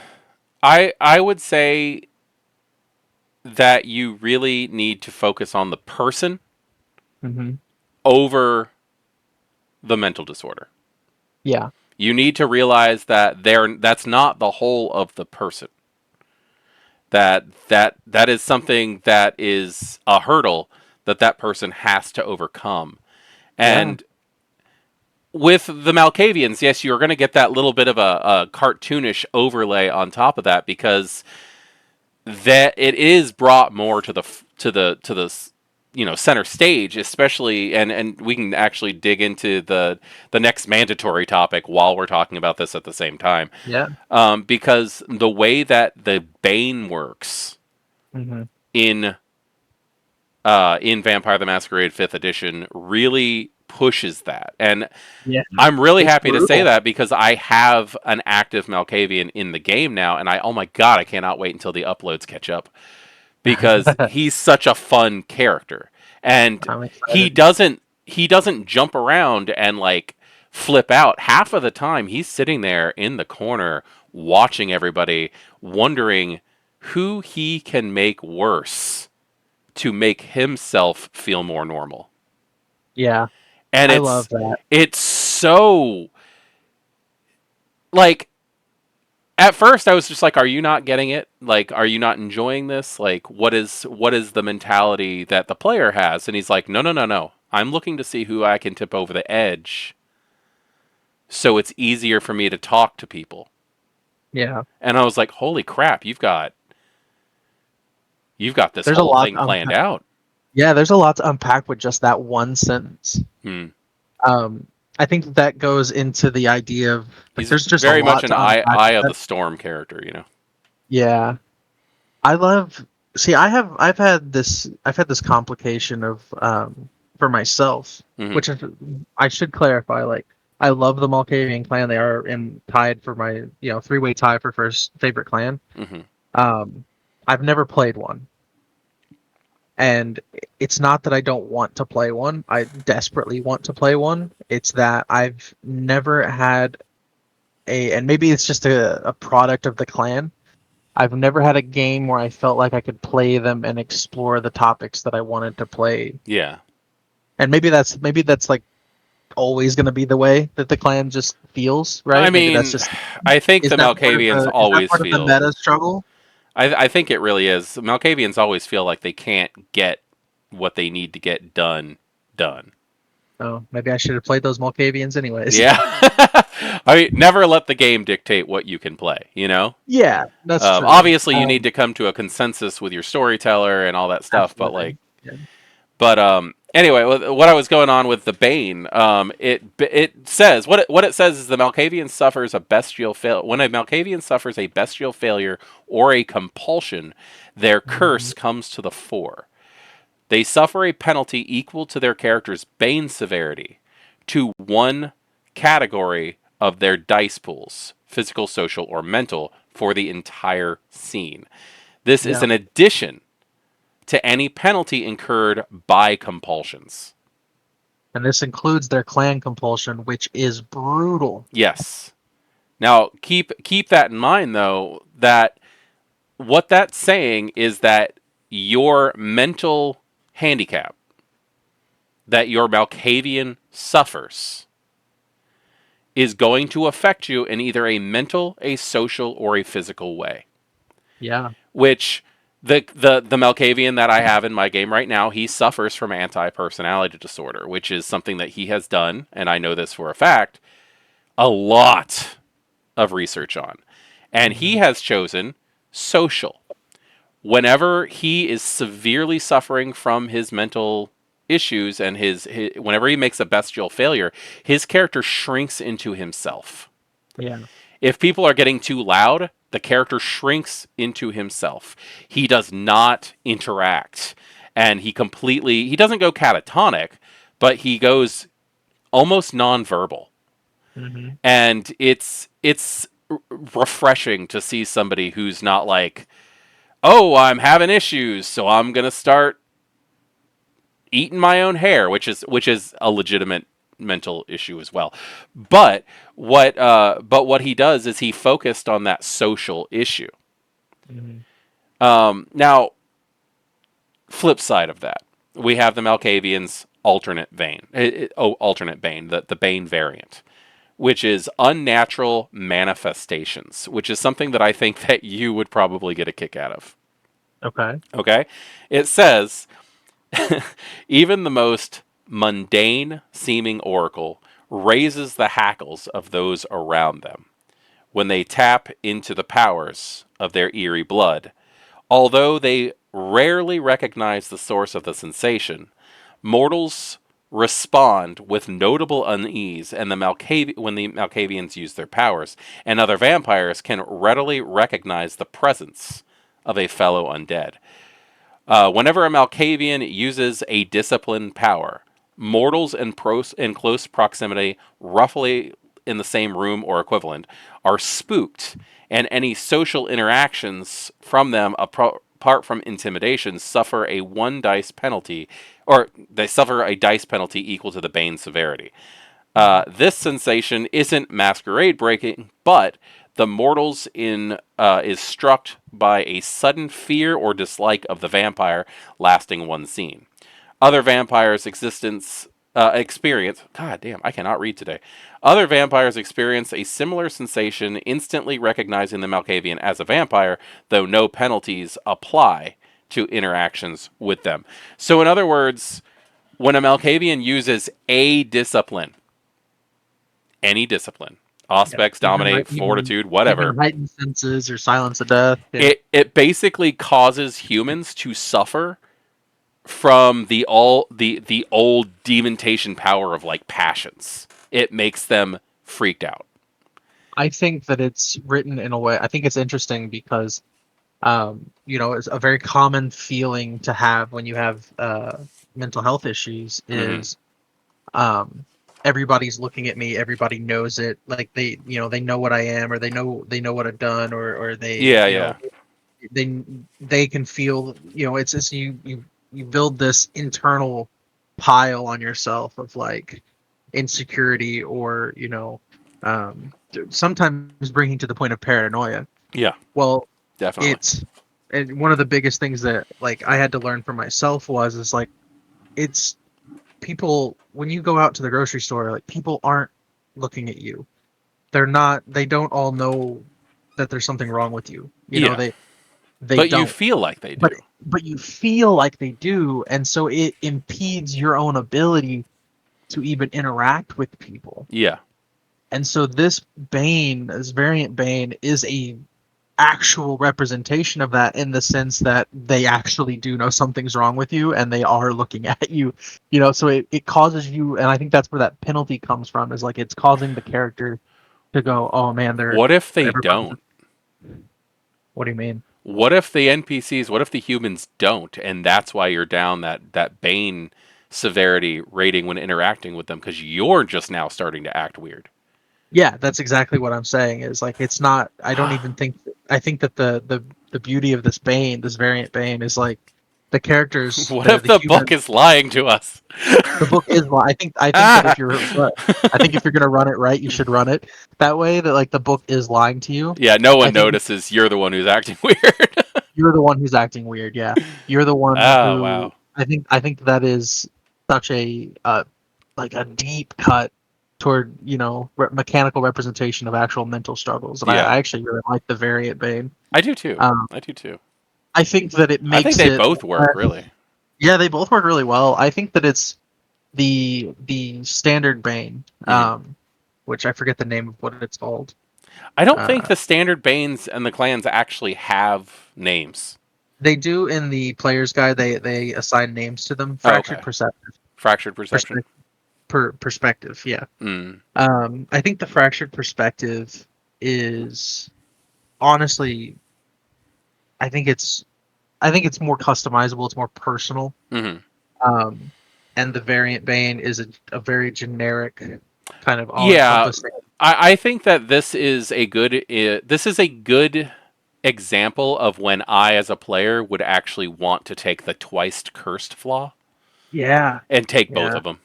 I would say that you really need to focus on the person hmm over the mental disorder. yeah, You need to realize that that's not the whole of the person. That is something that is a hurdle that that person has to overcome. yeah, And with the Malkavians, yes, you're going to get that little bit of a cartoonish overlay on top of that because that it is brought more to the center stage, especially and we can actually dig into the next mandatory topic while we're talking about this at the same time, yeah, because the way that the Bane works hmm in in Vampire the Masquerade Fifth Edition really pushes that, and yeah. I'm really It's happy to say brutal. that because I have an active Malkavian in the game now, and oh my god, I cannot wait until the uploads catch up because he's such a fun character, and I'm he excited. doesn't he doesn't jump around and like flip out. Half of the time he's sitting there in the corner watching everybody, wondering who he can make worse to make himself feel more normal. Yeah, And I love that. it's so like at first I was just like, are you not getting it? Like, are you not enjoying this? Like, what is the mentality that the player has? And he's like, no, no, no, no. I'm looking to see who I can tip over the edge so it's easier for me to talk to people. Yeah, And I was like, holy crap, you've got this there's a whole lot thing to planned unpack. out. Yeah, there's a lot to unpack with just that one sentence. Hmm. Um, I think that goes into the idea of like He's there's just a very much lot an to eye unpack eye with of that. the storm character, you know. Yeah, I love. See, I've had this complication of for myself, Hmm. which is, I should clarify. Like, I love the Malkavian clan. They are in tied for my three-way tie for first favorite clan. Hmm. Um, I've never played one, and it's not that I don't want to play one. I desperately want to play one. It's that I've never had and maybe it's just a product of the clan. I've never had a game where I felt like I could play them and explore the topics that I wanted to play. Yeah. And maybe that's like always going to be the way that the clan just feels, I right? Maybe that's mean, just I think is the that part of Malkavians the is that always part of the feel. meta struggle? I think it really is. Malkavians always feel like they can't get what they need to get done done. Oh, maybe I should have played those Malkavians anyways. Yeah. I mean, never let the game dictate what you can play, you know? Yeah, that's true. Obviously, you need to come to a consensus with your storyteller and all that stuff, but Absolutely. like, Yeah. anyway, what I was going on with the Bane, it says what it says is the Malkavian suffers a bestial fail. When a Malkavian suffers a bestial failure or a compulsion, their Mhm. curse comes to the fore. They suffer a penalty equal to their character's Bane severity to one category of their dice pools, physical, social, or mental, for the entire scene. This is Yeah. an addition to any penalty incurred by compulsions. And this includes their clan compulsion, which is brutal. Yes. Now keep that in mind though, that what that's saying is that your mental handicap that your Malkavian suffers is going to affect you in either a mental, a social, or a physical way. Yeah. Which the Malkavian that I have in my game right now, he suffers from anti-personality disorder, which is something that he has done, and I know this for a fact, a lot of research on. And he Mhm. has chosen social. Whenever he is severely suffering from his mental issues and his whenever he makes a bestial failure, his character shrinks into himself. Yeah. If people are getting too loud, the character shrinks into himself. He does not interact. And he doesn't go catatonic, but he goes almost nonverbal. Hmm. And it's refreshing to see somebody who's not like, "Oh, I'm having issues, so I'm going to start eating my own hair," which is a legitimate mental issue as well. But what he does is he focused on that social issue. Hmm. Now, flip side of that, we have the Malkavians alternate Bane, alternate Bane, the Bane variant, which is unnatural manifestations, which is something that I think that you would probably get a kick out of. Okay. Okay, it says even the most mundane seeming oracle raises the hackles of those around them when they tap into the powers of their eerie blood. Although they rarely recognize the source of the sensation, mortals respond with notable unease, and when the Malkavians use their powers, and other vampires can readily recognize the presence of a fellow undead. Whenever a Malkavian uses a disciplined power, mortals in close proximity, roughly in the same room or equivalent, are spooked, and any social interactions from them apart from intimidation, suffer a 1 dice penalty, or they suffer a dice penalty equal to the bane severity. This sensation isn't masquerade breaking, but the mortals in is struck by a sudden fear or dislike of the vampire lasting 1 scene. Other vampires' existence experience. God damn, I cannot read today. Other vampires experience a similar sensation, instantly recognizing the Malkavian as a vampire, though no penalties apply to interactions with them. So, in other words, when a Malkavian uses a discipline, any discipline, Yeah. aspects, dominate, fortitude, whatever, Even heightened senses or silence of death. Yeah. it basically causes humans to suffer from the old dementation power of like passions. It makes them freaked out. I think that it's written in a way. I think it's interesting because, it's a very common feeling to have when you have mental health issues Hmm. is um, everybody's looking at me. Everybody knows it. Like they know what I am, or they know what I've done, or Yeah, yeah, they they can feel. It's just you build this internal pile on yourself of like insecurity or sometimes bringing to the point of paranoia. yeah, Well, definitely. it's and one of the biggest things that like I had to learn for myself was is like it's people when you go out to the grocery store, like people aren't looking at you. They don't all know that there's something wrong with you. Yeah, They but you don't. feel like they do. But you feel like they do, and so it impedes your own ability to even interact with people. Yeah, And so this variant Bane, is a actual representation of that in the sense that they actually do know something's wrong with you and they are looking at you. So it causes you, and I think that's where that penalty comes from, is like it's causing the character to go, oh man, they're what if they everybody. don't? What do you mean? What if the NPCs, what if the humans don't, and that's why you're down that bane severity rating when interacting with them, because you're just now starting to act weird. Yeah, that's exactly what I'm saying. Is like it's not. I don't even think. I think that the beauty of this variant Bane, is like the characters, What if the the book human. is lying to us? The book is. I think that Ah! if you're. I think if you're gonna run it right, you should run it that way. That like the book is lying to you. Yeah, no I one think notices you're the one who's acting weird. you're the one who's acting weird. Yeah, you're the one Oh, who. wow. I think that is such a like a deep cut toward mechanical representation of actual mental struggles, and Yeah, I actually really like the variant Bane. I do too. Um, I do too. I think that it I think makes they it. both work, really. Yeah, they both work really well. I think that it's the standard Bane, Hmm. which I forget the name of what it's called. I don't think Uh, the standard Banes and the clans actually have names. they do in the player's guide. They assign names to them. Oh, Fractured okay. perceptive, Fractured perception. perspective. Yeah. Mm. I think the fractured perspective is honestly. I think it's. I think it's more customizable. It's more personal. Hmm. Um, and the variant Bane is a very generic kind of Yeah, all-encompassing. I think that this is a good example of when I, as a player, would actually want to take the twice cursed flaw Yeah, and take both yeah. of them.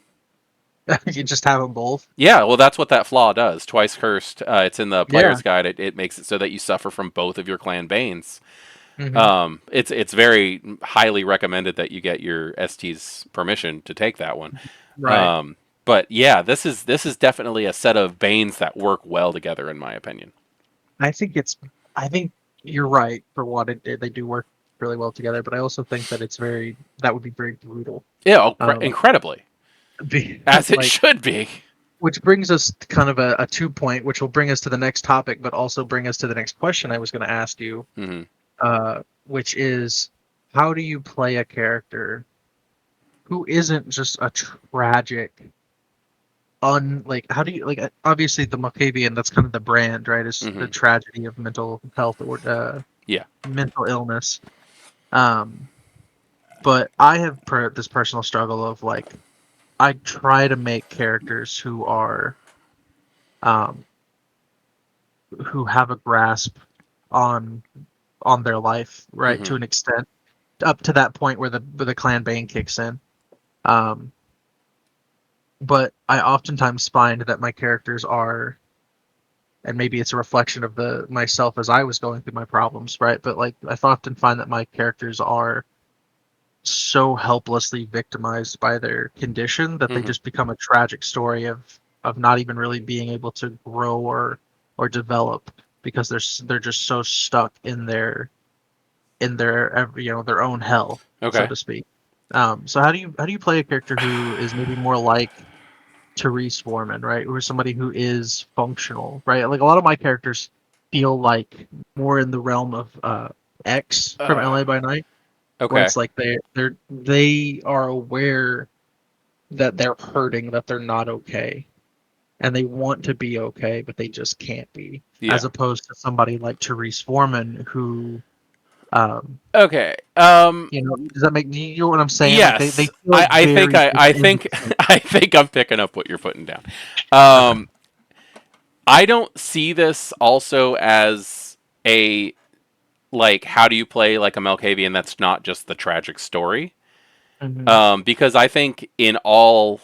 You just have them both. Yeah, well, that's what that flaw does. Twice cursed. It's in the Yeah. player's guide. It makes it so that you suffer from both of your clan banes. Hmm. It's very highly recommended that you get your ST's permission to take that one. Right. Um, but yeah, this is definitely a set of banes that work well together, in my opinion. I think it's. I think you're right for what it did. They do work really well together, but I also think that it's very. That would be very brutal. Yeah, oh, Um, incredibly, be, as it like should be. which brings us to kind of a 2 point, which will bring us to the next topic, but also bring us to the next question I was going to ask you, Hmm. which is, how do you play a character who isn't just a tragic like how do you like obviously the Malkavian, that's kind of the brand, right, is the Hmm. tragedy of mental health or Yeah. mental illness. um but I have this personal struggle of like I try to make characters um who have a grasp on on their life, right, Mm-hmm. to an extent, up to that point where the clan bane kicks in. Um, but I oftentimes find that my characters are, and maybe it's a reflection of the myself as I was going through my problems, right? But like I often find that my characters are so helplessly victimized by their condition that they Mm-hmm. just become a tragic story of not even really being able to grow or develop because they're just so stuck in their their own hell, so Okay. to speak. So how do you play a character who is maybe more like Therese Foreman, right? Or somebody who is functional, right? Like a lot of my characters feel like more in the realm of X from Uh, LA by Night, where okay. it's like they are aware that they're hurting, that they're not okay, and they want to be okay, but they just can't be. Yeah. As opposed to somebody like Therese Foreman, who, um, Okay. does that make you know what I'm saying? Like they Yes. feel like very I within think sync. I think I'm picking up what you're putting down. Okay. Um, I don't see this also as a like how do you play like a Malkavian that's not just the tragic story. Hmm. Because I think in all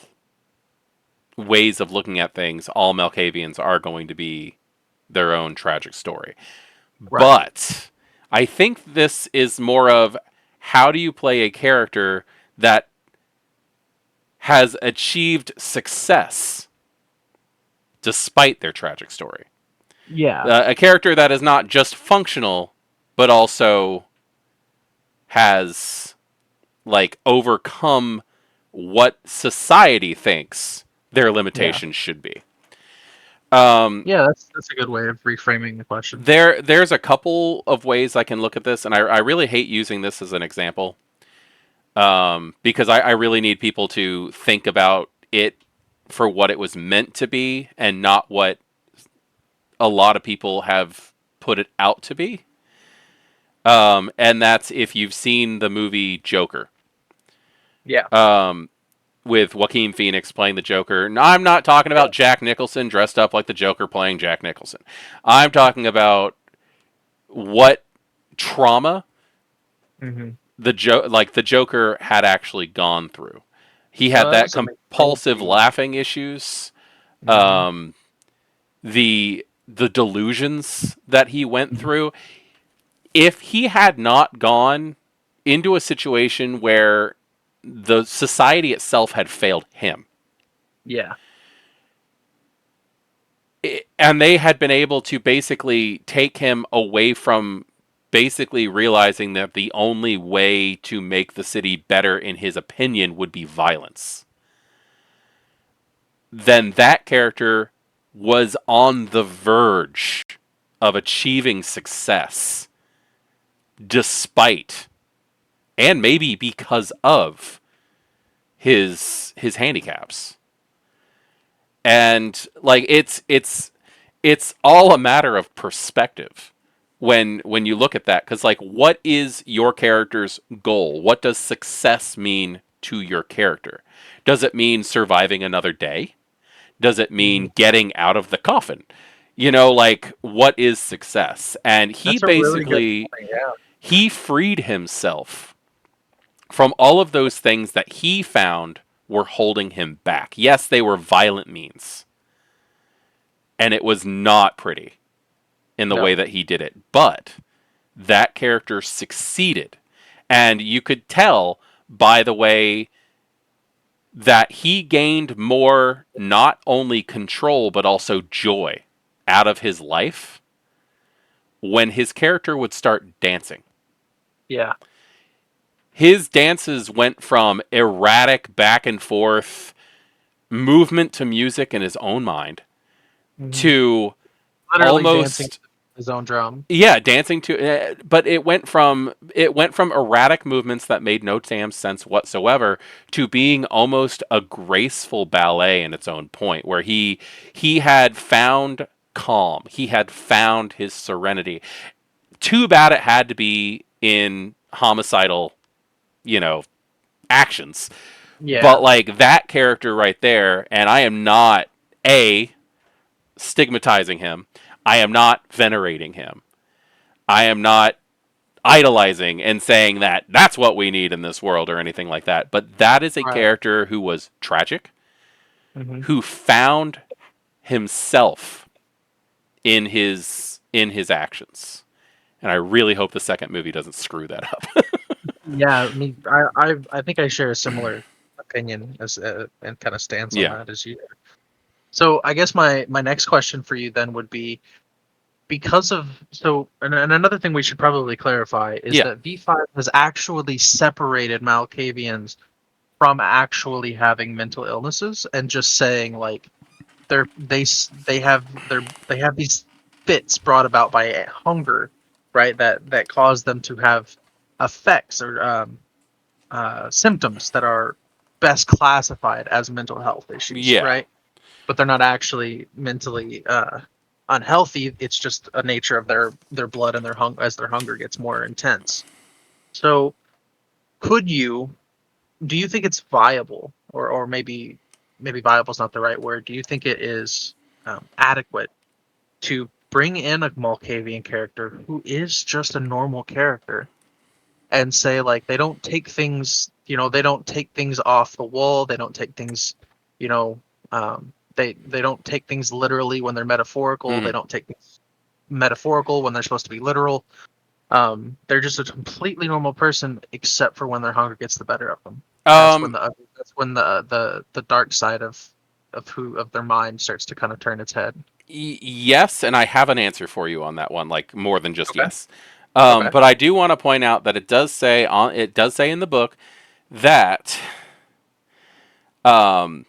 ways of looking at things, all Malkavians are going to be their own tragic story. Right. But I think this is more of how do you play a character that has achieved success despite their tragic story. Yeah. A character that is not just functional, but also has like overcome what society thinks their Yeah. limitations should be. Um, Yeah, that's a good way of reframing the question. there's a couple of ways I can look at this, and I really hate using this as an example because I really need people to think about it for what it was meant to be and not what a lot of people have put it out to be. And that's if you've seen the movie Joker Yeah. um, with Joaquin Phoenix playing the Joker. No, I'm not talking about Jack Nicholson dressed up like the Joker playing Jack Nicholson. I'm talking about what trauma Hmm. the Joker had actually gone through. He had That that was something compulsive crazy. laughing issues, Hmm. um, the delusions that he went through. If he had not gone into a situation where the society itself had failed him, Yeah. and they had been able to basically take him away from basically realizing that the only way to make the city better, in his opinion, would be violence, then that character was on the verge of achieving success despite and maybe because of his handicaps. And like it's all a matter of perspective when you look at that, cuz like what is your character's goal? What does success mean to your character? Does it mean surviving another day? Does it Hmm. mean getting out of the coffin? You know, like what is success? And he That's a really good basically point. Yeah. he freed himself from all of those things that he found were holding him back. Yes, they were violent means, and it was not pretty in the way No. that he did it, but that character succeeded. And you could tell by the way that he gained more, not only control, but also joy out of his life when his character would start dancing. Yeah. His dances went from erratic back and forth movement to music in his own mind Hmm. to Literally dancing almost to his own drum. yeah dancing to but it went from erratic movements that made no damn sense whatsoever to being almost a graceful ballet in its own point where he had found calm, he had found his serenity. Too bad it had to be in homicidal, you know, actions. Yeah. But like that character right there, and I am not a stigmatizing him. I am not venerating him. I am not. idolizing and saying that that's what we need in this world or anything like that. But that is a Right. character who was tragic, Hmm. who found himself in his actions. And I really hope the second movie doesn't screw that up. Yeah, I think I share a similar opinion as and kind of stance on Yeah. that as you. So I guess my next question for you then would be, because of and another thing we should probably clarify is Yeah. that V5 has actually separated Malkavians from actually having mental illnesses and just saying like they have these fits brought about by hunger, right? That cause them to have effects or symptoms that are best classified as mental health issues, Yeah. right? But they're not actually mentally unhealthy. It's just a nature of their blood and as their hunger gets more intense. So, could you do you think it's viable, or maybe viable is not the right word? Do you think it is adequate to bring in a Malkavian character who is just a normal character and say like they don't take things, they don't take things off the wall, they don't take things, you know, they don't take things literally when they're metaphorical, they Hmm. don't take things metaphorical when they're supposed to be literal. They're just a completely normal person, except for when their hunger gets the better of them. Um, That's when the dark side of their mind starts to kind of turn its head. yes, and I have an answer for you on that one, like more than just Okay. yes. Okay. But I do want to point out that it does say in the book that um,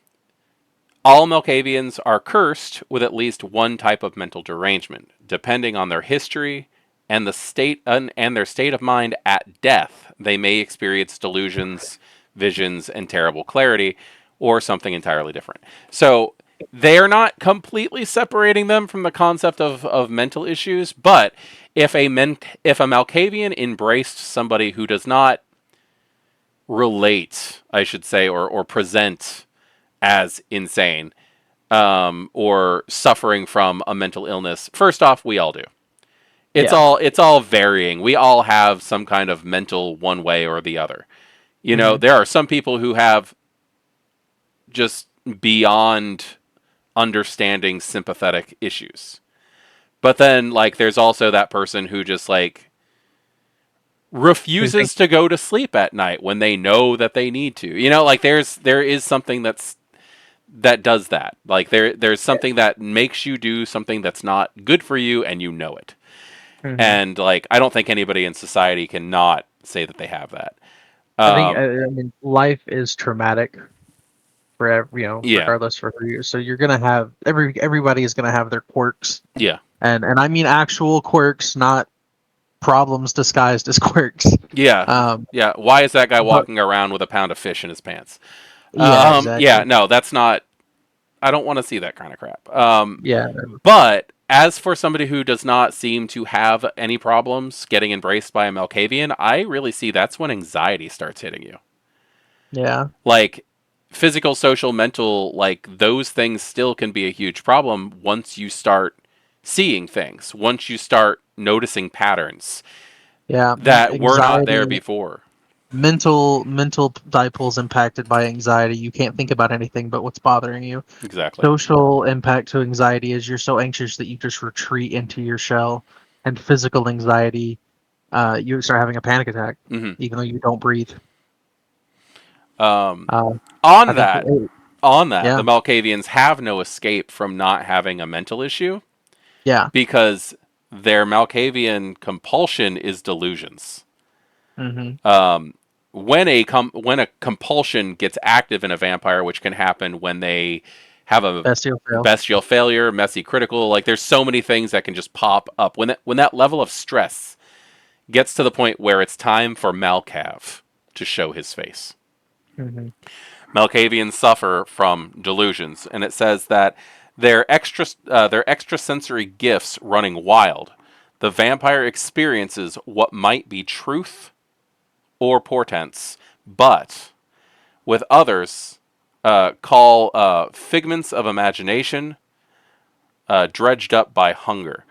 all Malkavians are cursed with at least one type of mental derangement, depending on their history and their state of mind at death. They may experience delusions, visions, and terrible clarity, or something entirely different. So they are not completely separating them from the concept of mental issues, but if a Malkavian embraced somebody who does not relate, I should say, or present as insane, or suffering from a mental illness. First off, we all do. It's Yeah. all varying. We all have some kind of mental one way or the other. Hmm. There are some people who have just beyond understanding sympathetic issues. But then like there's also that person who just like Who think? refuses to go to sleep at night when they know that they need to. Like there is something that does that. Like there's something that makes you do something that's not good for you and you know it. Hmm. And like I don't think anybody in society cannot say that they have that. I mean, life is traumatic for Yeah. regardless for who you. So you're gonna have everybody is gonna have their quirks, Yeah. and I mean actual quirks, not problems disguised as quirks. Yeah. Um, Yeah. Why is that guy but walking around with a pound of fish in his pants? yeah, Yeah, exactly. no, that's not. I don't want to see that kind of crap. Yeah. But as for somebody who does not seem to have any problems getting embraced by a Malkavian, I really see that's when anxiety starts hitting you. Yeah. Like physical, social, mental, like those things still can be a huge problem once you start seeing things, once you start noticing patterns Yeah. that were not there Anxiety, before. mental dipoles impacted by anxiety. You can't think about anything but what's bothering you. Exactly. Social impact to anxiety is you're so anxious that you just retreat into your shell, and physical anxiety, you start having a panic attack, Hmm. even though you don't breathe. Um, Uh, I on think, that, on that, yeah, the Malkavians have no escape from not having a mental issue yeah, because their Malkavian compulsion is delusions. hmm, Um, when a compulsion gets active in a vampire, which can happen when they have a bestial fail. bestial failure, messy critical, like there's so many things that can just pop up when that level of stress gets to the point where it's time for Malkav to show his face. Hmm. Malkavians suffer from delusions, and it says that their extrasensory gifts running wild. The vampire experiences what might be truth or portents, but with others call figments of imagination dredged up by hunger.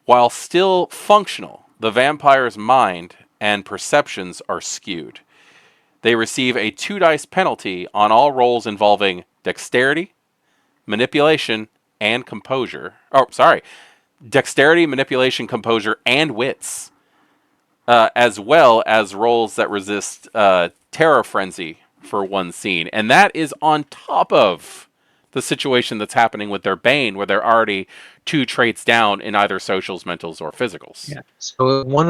While still functional, the vampire's mind and perceptions are skewed. They receive a 2 dice penalty on all rolls involving dexterity, manipulation, and composure. Oh, sorry. Dexterity, manipulation, composure, and wits. As well as rolls that resist terror frenzy for one scene. And that is on top of the situation that's happening with their Bane, where they're already 2 traits down in either socials, mentals, or physicals. Yeah. So one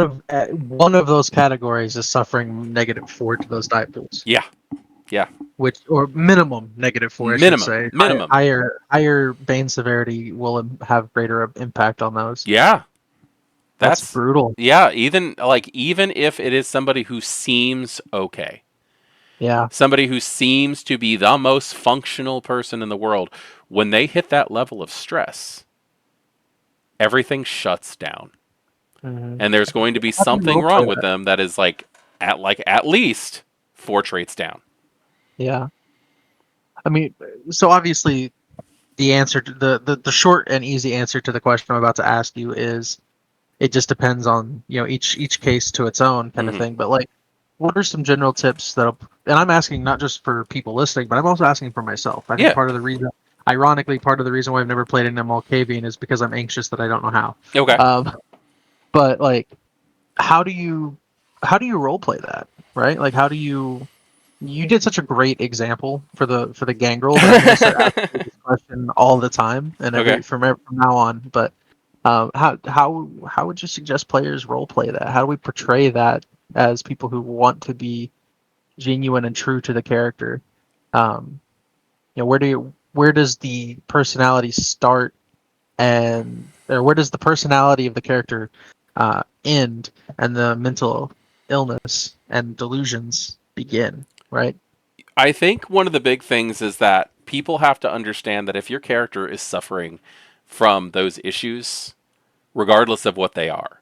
of those categories is suffering -4 to those die pools. Yeah. Yeah. Which, or minimum -4, I should Minimum. say. Minimum. Higher Bane severity will have greater impact on those. Yeah. That's brutal. Yeah, even if it is somebody who seems okay. Yeah. Somebody who seems to be the most functional person in the world, when they hit that level of stress, everything shuts down. Mm-hmm. And there's going to be something wrong with them that is at least 4 traits down. Yeah. I mean, so obviously the answer to the short and easy answer to the question I'm about to ask you is it just depends on, each case to its own kind of thing. But like, what are some general tips and I'm asking not just for people listening, but I'm also asking for myself. I think ironically, part of the reason why I've never played an Malkavian is because I'm anxious that I don't know how. Okay. But like, how do you role play that, right? Like, how do you did such a great example for the gangrel that I'm gonna start asking this question all the time and from now on. But how would you suggest players role play that? How do we portray that as people who want to be genuine and true to the character? Where does the personality start, or where does the personality of the character end, and the mental illness and delusions begin? Right? I think one of the big things is that people have to understand that if your character is suffering from those issues, regardless of what they are,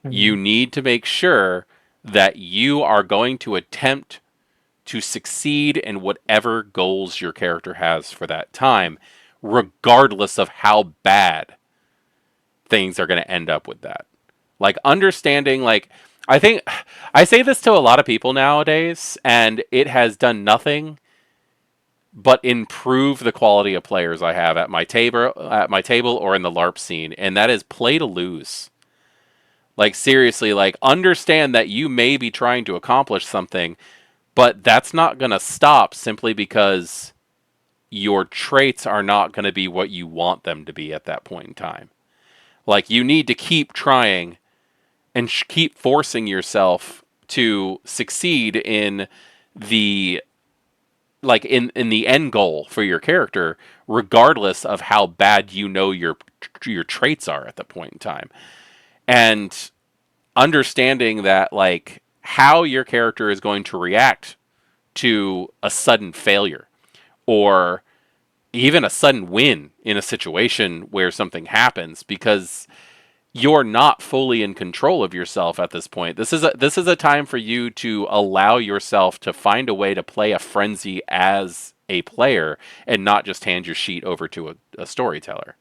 you need to make sure that you are going to attempt to succeed in whatever goals your character has for that time, regardless of how bad things are going to end up with that. Like, understanding, I think I say this to a lot of people nowadays, and it has done nothing but improve the quality of players I have at my table or in the LARP scene, and that is play to lose. Like, seriously, understand that you may be trying to accomplish something, but that's not going to stop simply because your traits are not going to be what you want them to be at that point in time. Like, you need to keep trying and keep forcing yourself to succeed in the in the end goal for your character, regardless of how bad your traits are at the point in time. And understanding that how your character is going to react to a sudden failure or even a sudden win in a situation where something happens, because you're not fully in control of yourself at this point. This is a time for you to allow yourself to find a way to play a frenzy as a player and not just hand your sheet over to a storyteller.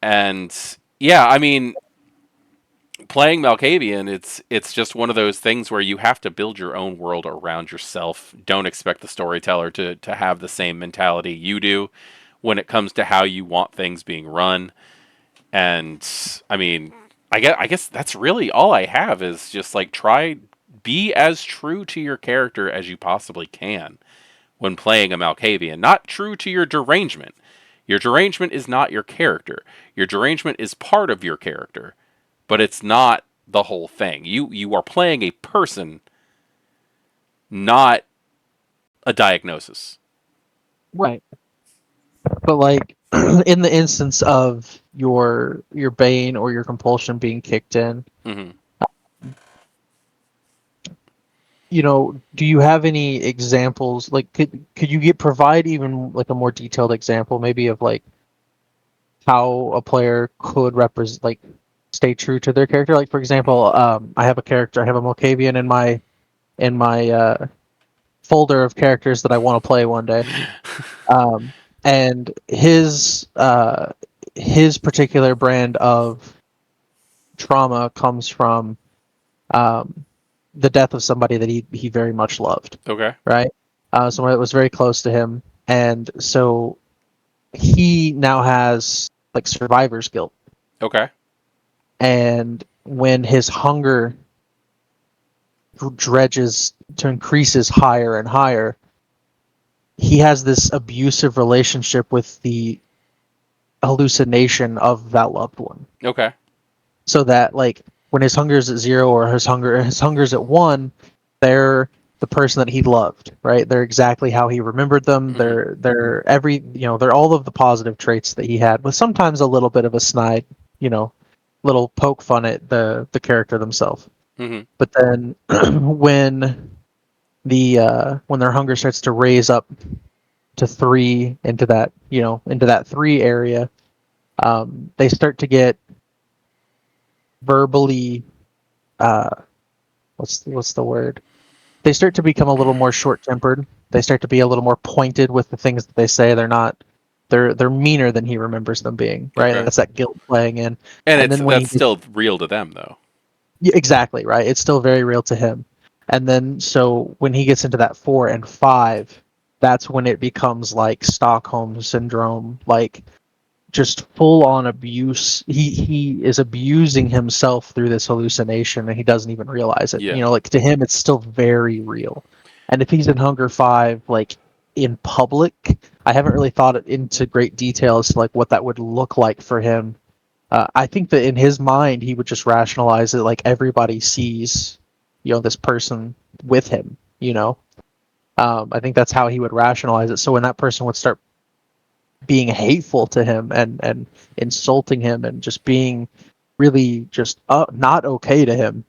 And yeah, I mean, playing Malkavian, it's just one of those things where you have to build your own world around yourself. Don't expect the storyteller to have the same mentality you do when it comes to how you want things being run. And I mean, I guess that's really all I have, is just be as true to your character as you possibly can when playing a Malkavian. Not true to your derangement. Your derangement is not your character. Your derangement is part of your character, but it's not the whole thing. You are playing a person, not a diagnosis. Right. But in the instance of your bane or your compulsion being kicked in, do you have any examples? Could you provide even a more detailed example, maybe of how a player could represent, stay true to their character? Like, for example, I have a Malkavian in my folder of characters that I want to play one day. And his particular brand of trauma comes from um, the death of somebody that he very much loved, Okay. right? Someone that was very close to him, and so he now has like survivor's guilt. Okay. And when his hunger dredges to increases higher and higher, he has this abusive relationship with the hallucination of that loved one. Okay. So that like when his hunger is at zero or his hunger's at one, they're the person that he loved, right? They're exactly how he remembered them. Mm-hmm. They're every they're all of the positive traits that he had, with sometimes a little bit of a snide, you know, little poke fun at the character themselves. Mm-hmm. But then when their hunger starts to raise up to three into that into that three area, they start to get verbally uh, what's the word? They start to become a little more short tempered. They start to be a little more pointed with the things that they say. They're meaner than he remembers them being, right? Okay. That's that guilt playing in. And And then when he that's gets still real to them, though. yeah, exactly, right, it's still very real to him. And then so when he gets into that 4 and 5, that's when it becomes like Stockholm syndrome, like just full on abuse. He is abusing himself through this hallucination, and he doesn't even realize it. Yeah. Like to him, it's still very real. And if he's in Hunger 5, like in public, I haven't really thought it into great detail as to like what that would look like for him. I think that in his mind, he would just rationalize it like everybody sees, this person with him. I think that's how he would rationalize it. So when that person would start being hateful to him and insulting him and just being really just not okay to him,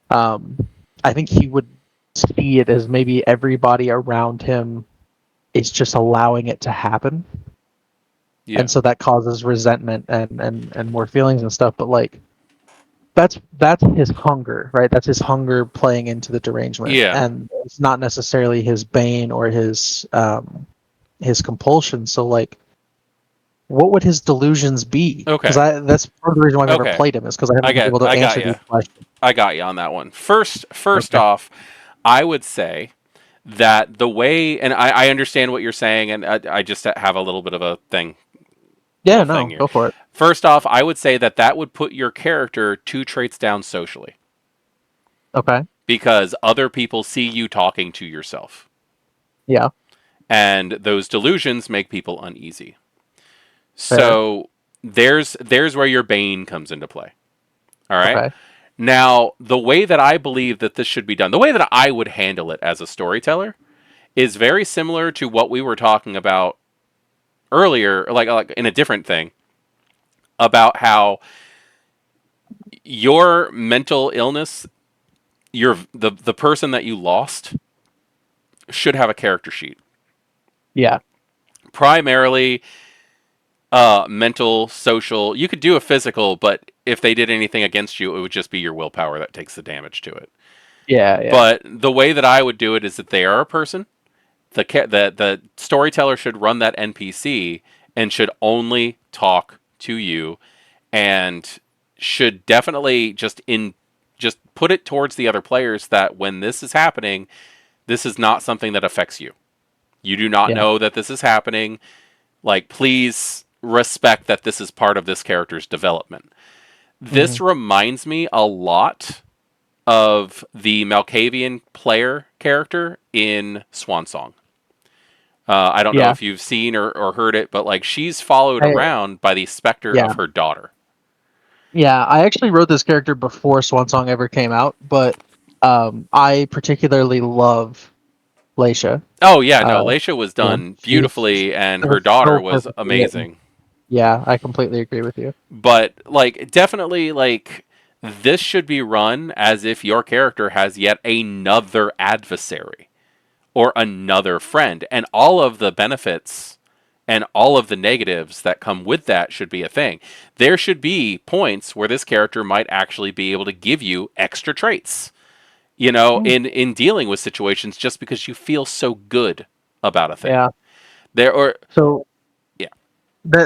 um, I think he would see it as maybe everybody around him is just allowing it to happen, Yeah. and so that causes resentment and more feelings and stuff. But like that's his hunger, right? That's his hunger playing into the derangement, Yeah. and it's not necessarily his bane or his compulsion. So like what would his delusions be? Because Okay. that's part of the reason why I've never Okay. played him, is because I haven't been able to I got answer you. these questions. I got you on that one. First Okay. off, I would say that the way, and I understand what you're saying, and I just have a little bit of a Yeah, little thing no, here. go for it. First off, I would say that would put your character 2 traits down socially Okay. because other people see you talking to yourself, Yeah. and those delusions make people uneasy. Fair. So there's where your bane comes into play. All right. Okay. Now, the way that I believe that this should be done, the way that I would handle it as a storyteller, is very similar to what we were talking about earlier, like in a different thing, about how your mental illness, the person that you lost, should have a character sheet. Yeah. Primarily, mental, social. You could do a physical, but if they did anything against you, it would just be your willpower that takes the damage to it. Yeah. Yeah. But the way that I would do it is that they are a person. The storyteller should run that NPC and should only talk to you, and should definitely just put it towards the other players that when this is happening, this is not something that affects you. You do not Yeah. know that this is happening. Like, please respect that this is part of this character's development. Hmm. This reminds me a lot of the Malkavian player character in Swansong. I don't know Yeah. if you've seen or heard it, but like she's followed I around by the specter yeah. of her daughter. Yeah. I actually wrote this character before Swansong ever came out, but I particularly love Laisha. Oh yeah, no, Uh, Laisha was yeah, done she's beautifully, and it her was daughter so was perfectly written. amazing. Yeah, I completely agree with you. But like, definitely, like this should be run as if your character has yet another adversary or another friend, and all of the benefits and all of the negatives that come with that should be a thing. There should be points where this character might actually be able to give you extra traits, Hmm. in dealing with situations just because you feel so good about a thing. Yeah. There or So Yeah.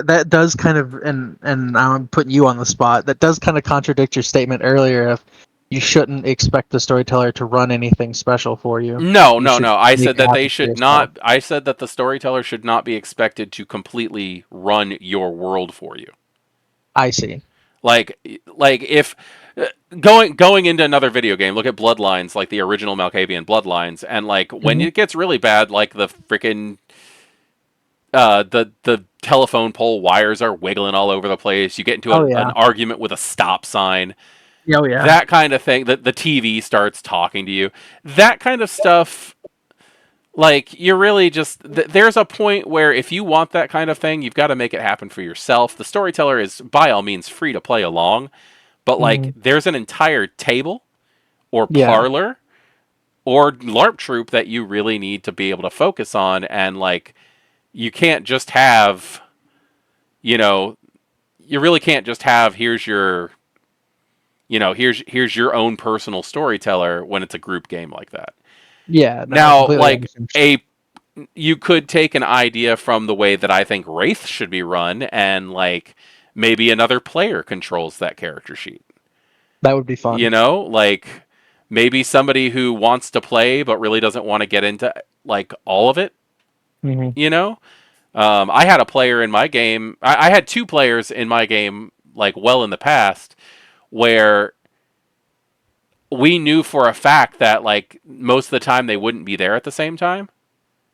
that does kind of, and I'm putting you on the spot. That does kind of contradict your statement earlier of you shouldn't expect the storyteller to run anything special for you. No, You no, should no. I make said it that they happen for should yourself. not. I said that the storyteller should not be expected to completely run your world for you. I see. Like, like if going into another video game, look at Bloodlines, like the original Malkavian Bloodlines, and like when Hmm. it gets really bad, like the freaking the telephone pole wires are wiggling all over the place. You get into Oh an yeah. argument with a stop sign, Oh yeah. that kind of thing. That the TV starts talking to you, that kind of stuff. Like you're really just there's a point where if you want that kind of thing, you've got to make it happen for yourself. The storyteller is by all means free to play along, but like Hmm. there's an entire table or Yeah. parlor or LARP troop that you really need to be able to focus on, and like you can't just have, you know, you really can't just have here's your, here's your own personal storyteller when it's a group game like that. Yeah. No, I Now, completely like understand. a you could take an idea from the way that I think Wraith should be run, and like maybe another player controls that character sheet. That would be fun. Like maybe somebody who wants to play but really doesn't want to get into like all of it. Hmm. You know, I had a player in my game. I had two players in my game, like well in the past, where we knew for a fact that like most of the time they wouldn't be there at the same time.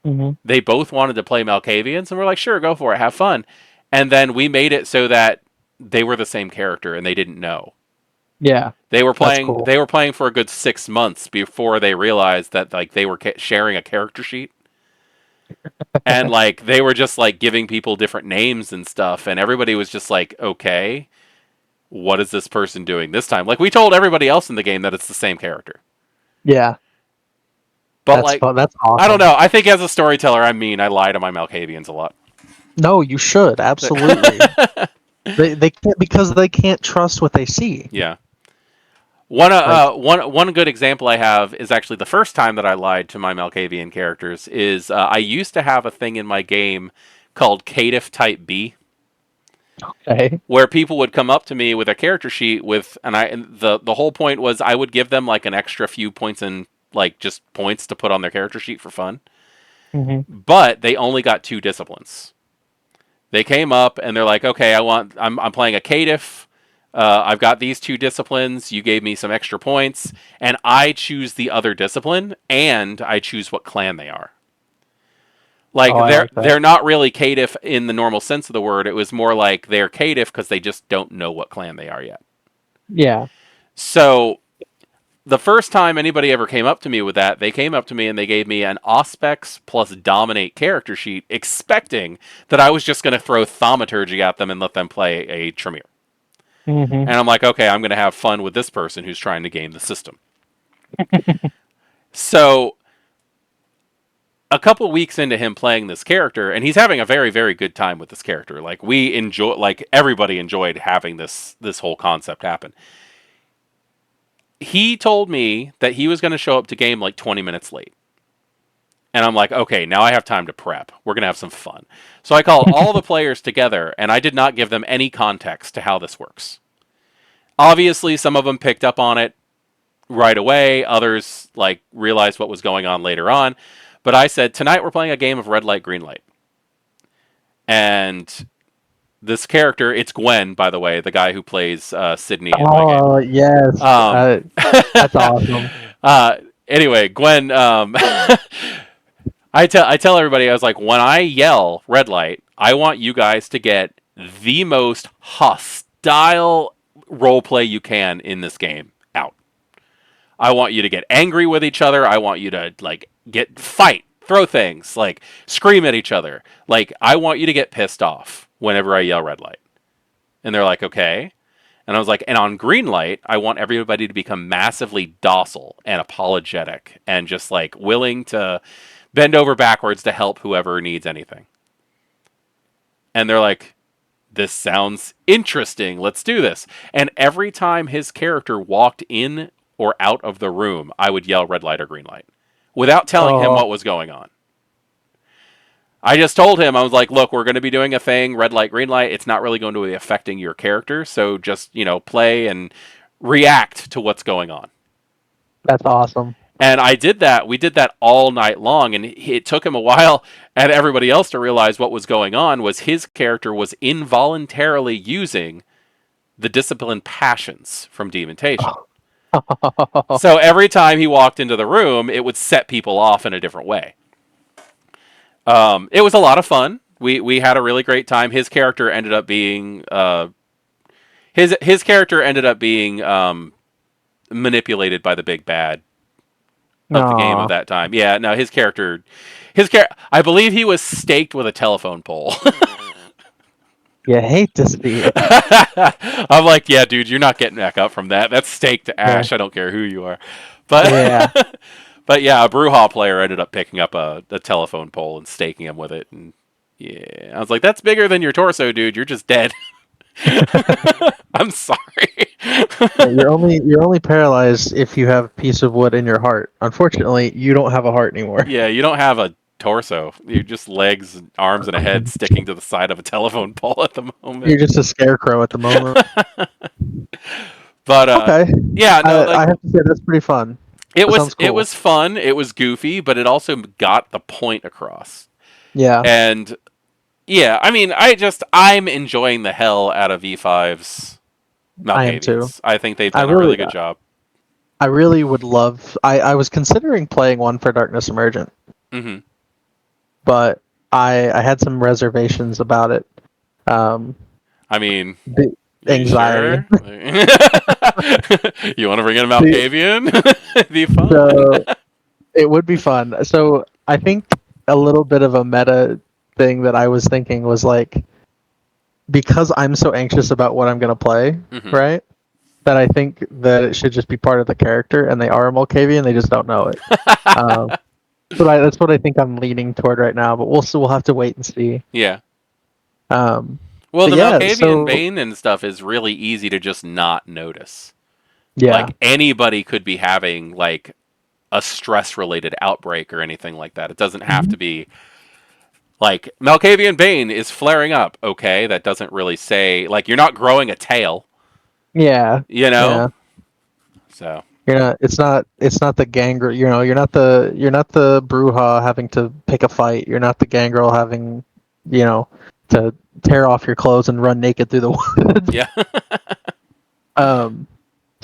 Hmm. They both wanted to play Malkavians, and we're like, sure, go for it, have fun. And then we made it so that they were the same character, and they didn't know. Yeah. That's cool. They were playing for a good 6 months before they realized that like they were sharing a character sheet, and like they were just like giving people different names and stuff, and everybody was just like, okay, what is this person doing this time? Like we told everybody else in the game that it's the same character, Yeah. but That's like fun. That's I don't awesome. know. I think as a storyteller, I lie to my Malkavians a lot. No, you should absolutely. They can't because they can't trust what they see. Yeah. Like, One good example I have is actually the first time that I lied to my Malkavian characters is I used to have a thing in my game called Caitiff Type B, okay. where people would come up to me with a character sheet with, and the whole point was I would give them like an extra few points and like just points to put on their character sheet for fun, Hmm. but they only got two disciplines. They came up and they're like, okay, I'm playing a caitiff. I've got these two disciplines. You gave me some extra points, and I choose the other discipline, and I choose what clan they are. Like Oh, I like that. they're not really caitiff in the normal sense of the word. It was more like they're caitiff because they just don't know what clan they are yet. Yeah. So the first time anybody ever came up to me with that, they came up to me and they gave me an Auspex plus Dominate character sheet, expecting that I was just going to throw Thaumaturgy at them and let them play a Tremere. Hmm. And I'm like, okay, I'm going to have fun with this person who's trying to game the system. So a couple weeks into him playing this character, and he's having a very, very good time with this character. Like we enjoy, like everybody enjoyed having this whole concept happen. He told me that he was going to show up to game like 20 minutes late. And I'm like, okay, now I have time to prep. We're going to have some fun. So I called all the players together, and I did not give them any context to how this works. Obviously, some of them picked up on it right away. Others like realized what was going on later on. But I said, tonight we're playing a game of red light, green light. And this character, it's Gwen, by the way, the guy who plays Sydney in my game. Oh yes, Um, that's awesome. uh, anyway, Gwen, I tell everybody, I was like, when I yell red light, I want you guys to get the most hostile role play you can in this game out. I want you to get angry with each other. I want you to like get fight, throw things, like scream at each other. Like I want you to get pissed off whenever I yell red light. And they're like, okay. And I was like, and on green light, I want everybody to become massively docile and apologetic and just like willing to bend over backwards to help whoever needs anything. And they're like, this sounds interesting. Let's do this. And every time his character walked in or out of the room, I would yell red light or green light without telling him Oh, what was going on. I just told him, I was like, look, we're going to be doing a thing, red light, green light. It's not really going to be affecting your character. So just, play and react to what's going on. That's awesome. And I did that. We did that all night long. And it took him a while and everybody else to realize what was going on was his character was involuntarily using the disciplined passions from Dementation. So every time he walked into the room, it would set people off in a different way. It was a lot of fun. We had a really great time. His character ended up being his character ended up being manipulated by the big bad of the game of Aw, that time. Yeah, no, I believe he was staked with a telephone pole. you hate to see it. I'm like, yeah, dude, you're not getting back up from that. That's stake to Yeah. ash. I don't care who you are. But Yeah. but yeah, a Brewhaw player ended up picking up a telephone pole and staking him with it. And yeah, I was like, that's bigger than your torso, dude. You're just dead. I'm sorry. Yeah, you're only paralyzed if you have a piece of wood in your heart. Unfortunately, you don't have a heart anymore. Yeah, you don't have a torso. You're just legs, and arms, and a head sticking to the side of a telephone pole at the You're moment. just a scarecrow at the moment. But Okay. yeah, no, I like have to say that's pretty fun. it That was sounds it cool. was fun. It was goofy, but it also got the point across. Yeah, And yeah, I mean, I'm enjoying the hell out of V5's I am too. Malkavians. I think they've I done a really really good job. I really would love I was considering playing one for Darkness Emergent, Hmm. but I had some reservations about it. Um I mean, the you anxiety. sure? You want to bring in a The- Malkavian? It'd be fun. so it would be fun. So I think a little bit of a meta thing that I was thinking was like because I'm so anxious about what I'm gonna play, Hmm. right? That I think that it should just be part of the character, and they are a Malkavian, they just don't know it. Um, but that's what I think I'm leaning toward right now. But we'll have to wait and see. Yeah. Um, Well, but the yeah, Malkavian so Bane and stuff is really easy to just not notice. yeah, Like anybody could be having like a stress related outbreak or anything like that. It doesn't have Mhm. to be like Malkavian Bane is flaring up. Okay, that doesn't really say like you're not growing a tail, yeah, you know? yeah. So, You're not. It's not the gangrel. You know, you're not the Bruja having to pick a fight. You're not the gangrel having, you know, to tear off your clothes and run naked through the woods. yeah. Um,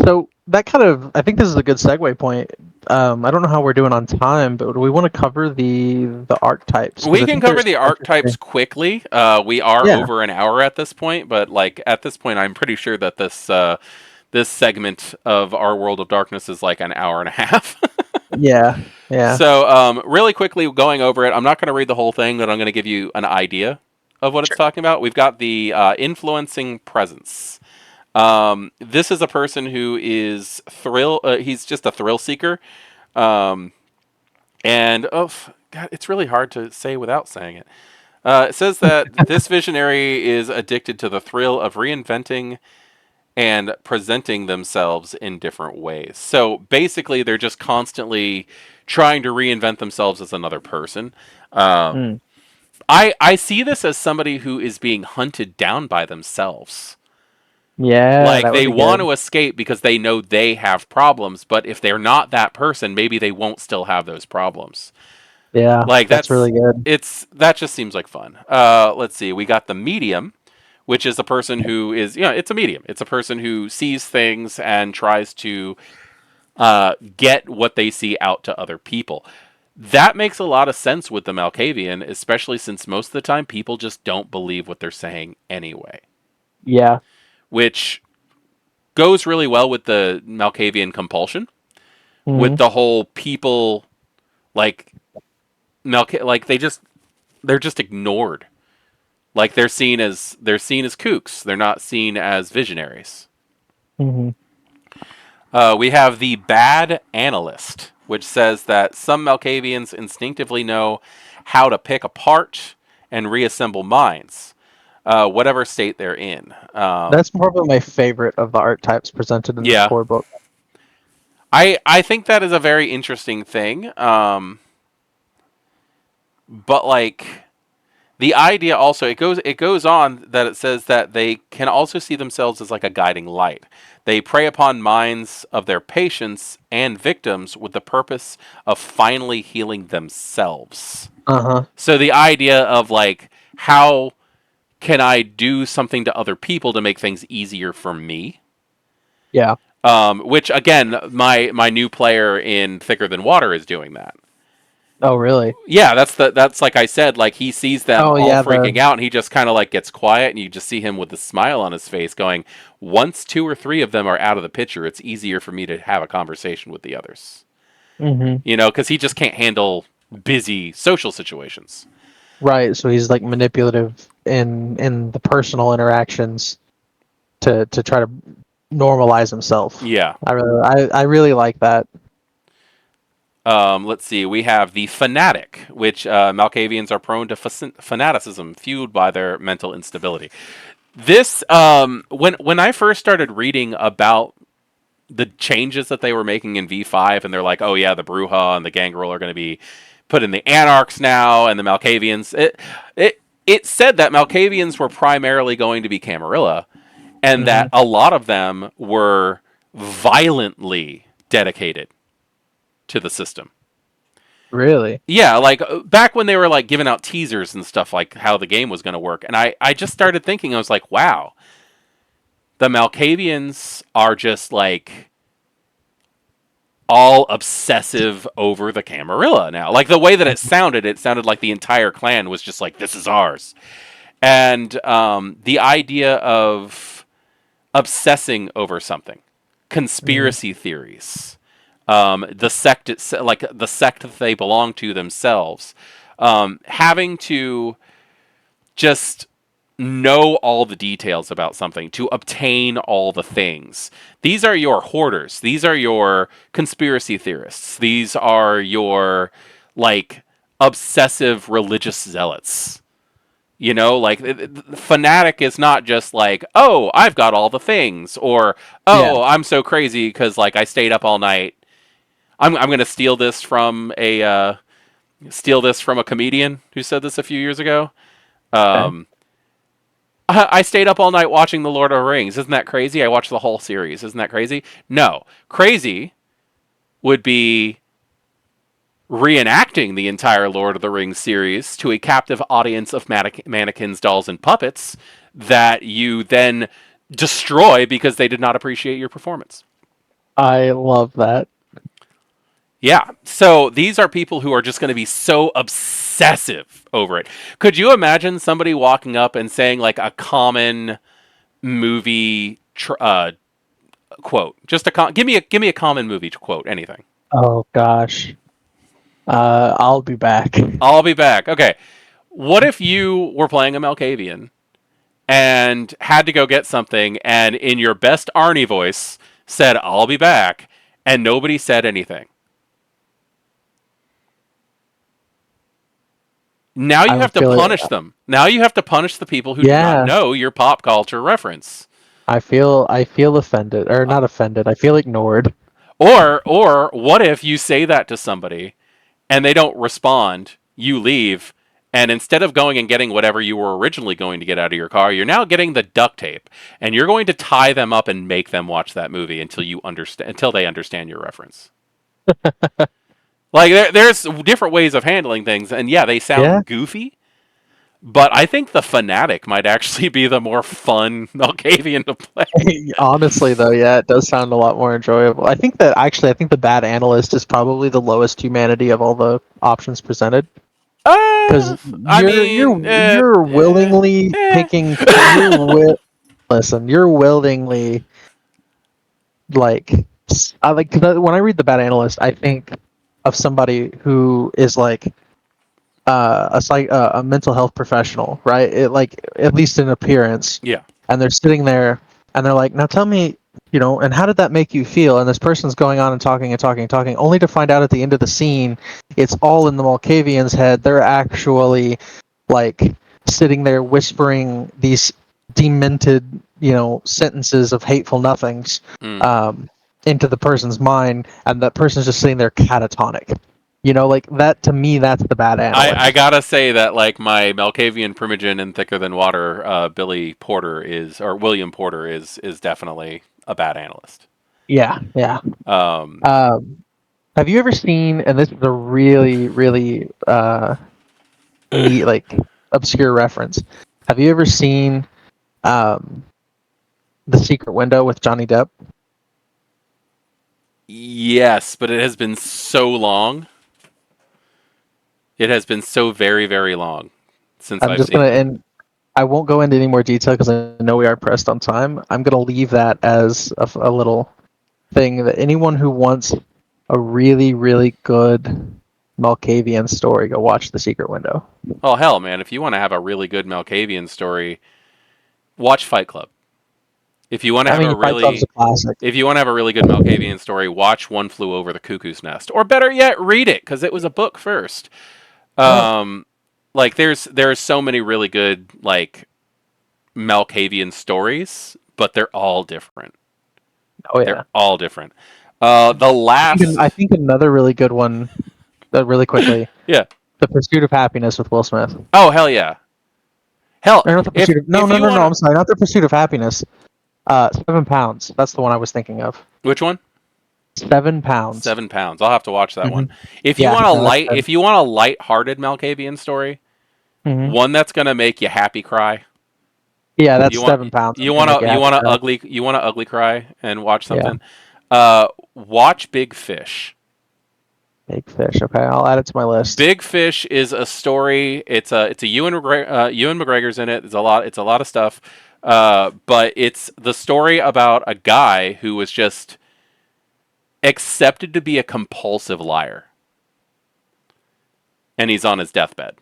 so that kind of, I think this is a good segue point. I don't know how we're doing on time, but do we want to cover the archetypes? Because We I can think cover there's the some archetypes interesting. quickly. We are Yeah, over an hour at this point, but like at this point, I'm pretty sure that this segment of our World of Darkness is like an hour and a half. yeah, yeah. So, really quickly going over it, I'm not going to read the whole thing, but I'm going to give you an idea of what it's Sure. talking about. We've got the influencing presence. This is a person who is thrill. He's just a thrill seeker, um, and God, it's really hard to say without saying it. It says that this visionary is addicted to the thrill of reinventing and presenting themselves in different ways. So basically, they're just constantly trying to reinvent themselves as another person. Um, Mm. I see this as somebody who is being hunted down by themselves. Yeah, Like that would they be want good. to escape because they know they have problems, but if they're not that person, maybe they won't still have those problems. Yeah, Like that's really good. that just seems like fun. Let's see. We got the medium, which is a person who is it's a medium. It's a person who sees things and tries to get what they see out to other people. That makes a lot of sense with the Malkavian, especially since most of the time people just don't believe what they're saying anyway, Yeah. which goes really well with the Malkavian compulsion, with Hmm. the whole people like like they're just ignored. Like they're seen as kooks. They're not seen as visionaries. Hmm. We have the bad analyst, which says that some Malkavians instinctively know how to pick apart and reassemble minds, whatever state they're in. That's probably my favorite of the archetypes presented in this Yeah, core book. I think that is a very interesting thing. But like the idea also, it goes on that it says that they can also see themselves as like a guiding light. They prey upon minds of their patients and victims with the purpose of finally healing themselves. Uh-huh. So the idea of like, how can I do something to other people to make things easier for me? Yeah. Which again, my new player in Thicker Than Water is doing that. Oh, really? Yeah, that's like I said, like he sees them Oh, all yeah, freaking out and he just kind of like gets quiet and you just see him with a smile on his face going, once two or three of them are out of the picture, it's easier for me to have a conversation with the others. Mhm. You know, cuz he just can't handle busy social situations. Right, so he's like manipulative in the personal interactions to try to normalize himself. Yeah. I really like that. Let's see. We have the fanatic, which Malkavians are prone to fanaticism, fueled by their mental instability. This, when I first started reading about the changes that they were making in V5, and they're like, oh yeah, the Bruja and the Gangrel are going to be put in the Anarchs now, and the Malkavians. It said that Malkavians were primarily going to be Camarilla, and that Hmm. a lot of them were violently dedicated to the system. Really? Yeah, like back when they were like giving out teasers and stuff like how the game was going to work, and I just started thinking, I was like, wow, the Malkavians are just like all obsessive over the Camarilla now. Like the way that it sounded like the entire clan was just like, this is ours. And the idea of obsessing over something, Hmm. conspiracy theories, the sect, like the sect that they belong to themselves, having to just know all the details about something to obtain all the things. These are your hoarders. These are your conspiracy theorists. These are your like obsessive religious zealots. You know, like fanatic is not just like, oh, I've got all the things, or Yeah. oh, I'm so crazy because like I stayed up all night. I'm going to steal this from a comedian who said this a few years ago. Okay. Um, I stayed up all night watching The Lord of the Rings. Isn't that crazy? I watched the whole series. Isn't that crazy? No. Crazy would be reenacting the entire Lord of the Rings series to a captive audience of mannequins, dolls, and puppets that you then destroy because they did not appreciate your performance. I love that. Yeah. So these are people who are just going to be so obsessive over it. Could you imagine somebody walking up and saying like a common movie quote? Just give me a common movie to quote anything. Oh gosh. I'll be back. I'll be back. Okay. What if you were playing a Malkavian and had to go get something and in your best Arnie voice said I'll be back and nobody said anything? Now I you would have to feel it. punish them. Now you have to punish the people who do not Yeah. know your pop culture reference. I feel offended, or not offended. I feel ignored. Or what if you say that to somebody and they don't respond, you leave, and instead of going and getting whatever you were originally going to get out of your car, you're now getting the duct tape, and you're going to tie them up and make them watch that movie until they understand your reference. Like there's different ways of handling things, and yeah, they Yeah. sound goofy, but I think the fanatic might actually be the more fun Malkavian to play. Honestly, though, yeah, it does sound a lot more enjoyable. I think the bad analyst is probably the lowest humanity of all the options presented. Because I mean, you're willingly picking you're willingly like I like 'cause when I read the bad analyst, I think of somebody who is like a mental health professional, right? It like at least in appearance, yeah. and they're sitting there and they're like, now tell me, and how did that make you feel? And this person's going on and talking and talking and talking, only to find out at the end of the scene, it's all in the Malkavian's head. They're actually like sitting there whispering these demented, sentences of hateful nothings Mm. um, into the person's mind, and that person's just sitting there catatonic. You know, like that to me, that's the bad I analyst. gotta say that like my Malkavian Primogen and Thicker Than Water, Billy Porter is or William Porter is definitely a bad analyst. Yeah, yeah. Um, Um, have you ever seen? And this is a really, really neat, like obscure reference. Have you ever seen um, The Secret Window with Johnny Depp? yes, but it has been so long. It has been so very very long since I'm I've just seen gonna, it. and I won't go into any more detail because I know we are pressed on time. I'm gonna leave that as a little thing that anyone who wants a really, really good Malkavian story, go watch The Secret Window. Well, hell, man, if you want to have a really good Malkavian story, watch Fight Club. If you want to I have mean, a Fight Club's a really classic. if you want to have a really good Malkavian story, watch One Flew Over the Cuckoo's Nest, or better yet, read it because it was a book first. Oh, Um, like there's so many really good like Malkavian stories, but they're all different. oh They're yeah. all different. The I last, think another really good one, really quickly, yeah. The Pursuit of Happiness with Will Smith. Oh hell yeah, hell. Or not the Pursuit of no, If no, you no, want no. I'm to, sorry, not The Pursuit of Happiness. 7 pounds. That's the one I was thinking of. which one? 7 pounds. 7 pounds. I'll have to watch that Hmm. one. If you Yeah, want a no, that's good. if you want a light-hearted Malkavian story, Hmm. one that's gonna make you happy cry. Yeah, that's 7 pounds. I'm gonna make you You happy. want to Cry. ugly cry and watch Yeah, something. Watch Big Fish. big fish. Okay, I'll add it to my list. Big Fish is a story. It's a Ewan McGregor's in it. It's a lot of stuff. But it's the story about a guy who was just accepted to be a compulsive liar, and he's on his deathbed,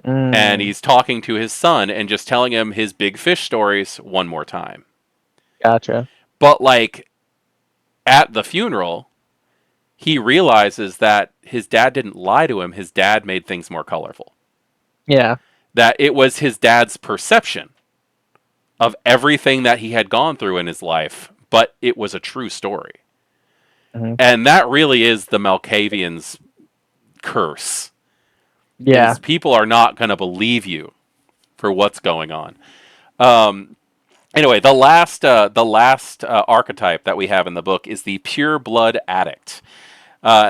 and Mm, he's talking to his son and just telling him his Big Fish stories one more time. gotcha. But like at the funeral, he realizes that his dad didn't lie to him. His dad made things more colorful. Yeah. That it was his dad's perception of everything that he had gone through in his life, but it was a true story. Hmm. And that really is the Malkavian's curse. Yeah. Is people are not going to believe you for what's going on. Um, anyway, the last archetype that we have in the book is the pure blood addict.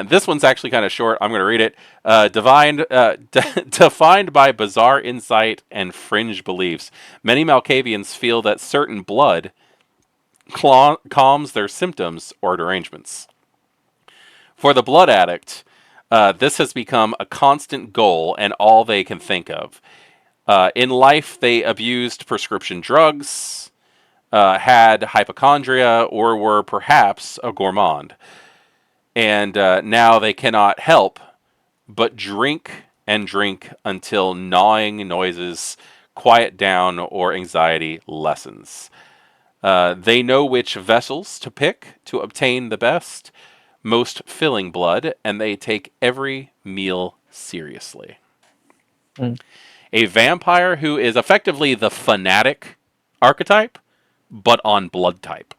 This one's actually kind of short. I'm going to read it. Defined by bizarre insight and fringe beliefs, many Malkavians feel that certain blood calms their symptoms or derangements. For the blood addict, this has become a constant goal and all they can think of. In life, they abused prescription drugs, had hypochondria, or were perhaps a gourmand. And now they cannot help but drink and drink until gnawing noises quiet down or anxiety lessens. They know which vessels to pick to obtain the best, most filling blood, and they take every meal seriously. Mm. A vampire who is effectively the fanatic archetype, but on blood type.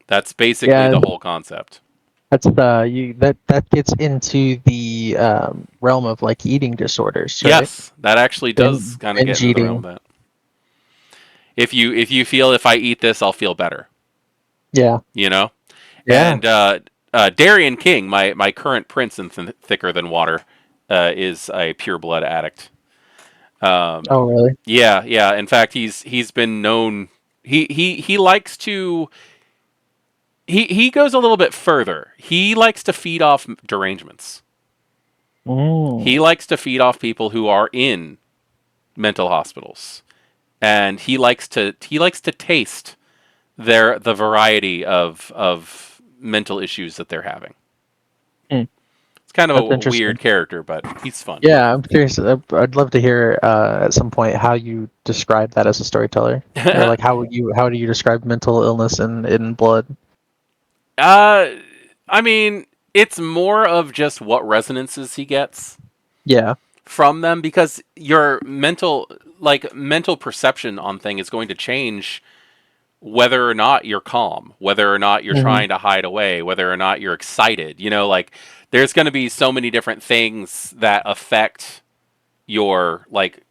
That's basically Yeah. the whole concept. That's you that gets into the realm of like eating disorders, right? Yes, that actually does kind of get Binge into the realm eating. of that. If you feel if I eat this, I'll feel better. Yeah. You know, Yeah. and Darian King, my current prince in Thicker Than Water, is a pure blood addict. Oh, really? Yeah, yeah. In fact, he's been known. He likes to. He goes a little bit further. He likes to feed off derangements. He Mm. likes to feed off people who are in mental hospitals, and he likes to taste the variety of mental issues that they're having. Mm. It's kind of That's a weird interesting. character, but he's fun. Yeah, I'm curious. I'd love to hear at some point how you describe that as a storyteller, or like how do you describe mental illness in blood? uh, I mean, it's more of just what resonances he gets Yeah. from them because your mental perception on thing is going to change whether or not you're calm, whether or not you're Hmm. trying to hide away, whether or not you're excited. Like there's going to be so many different things that affect your like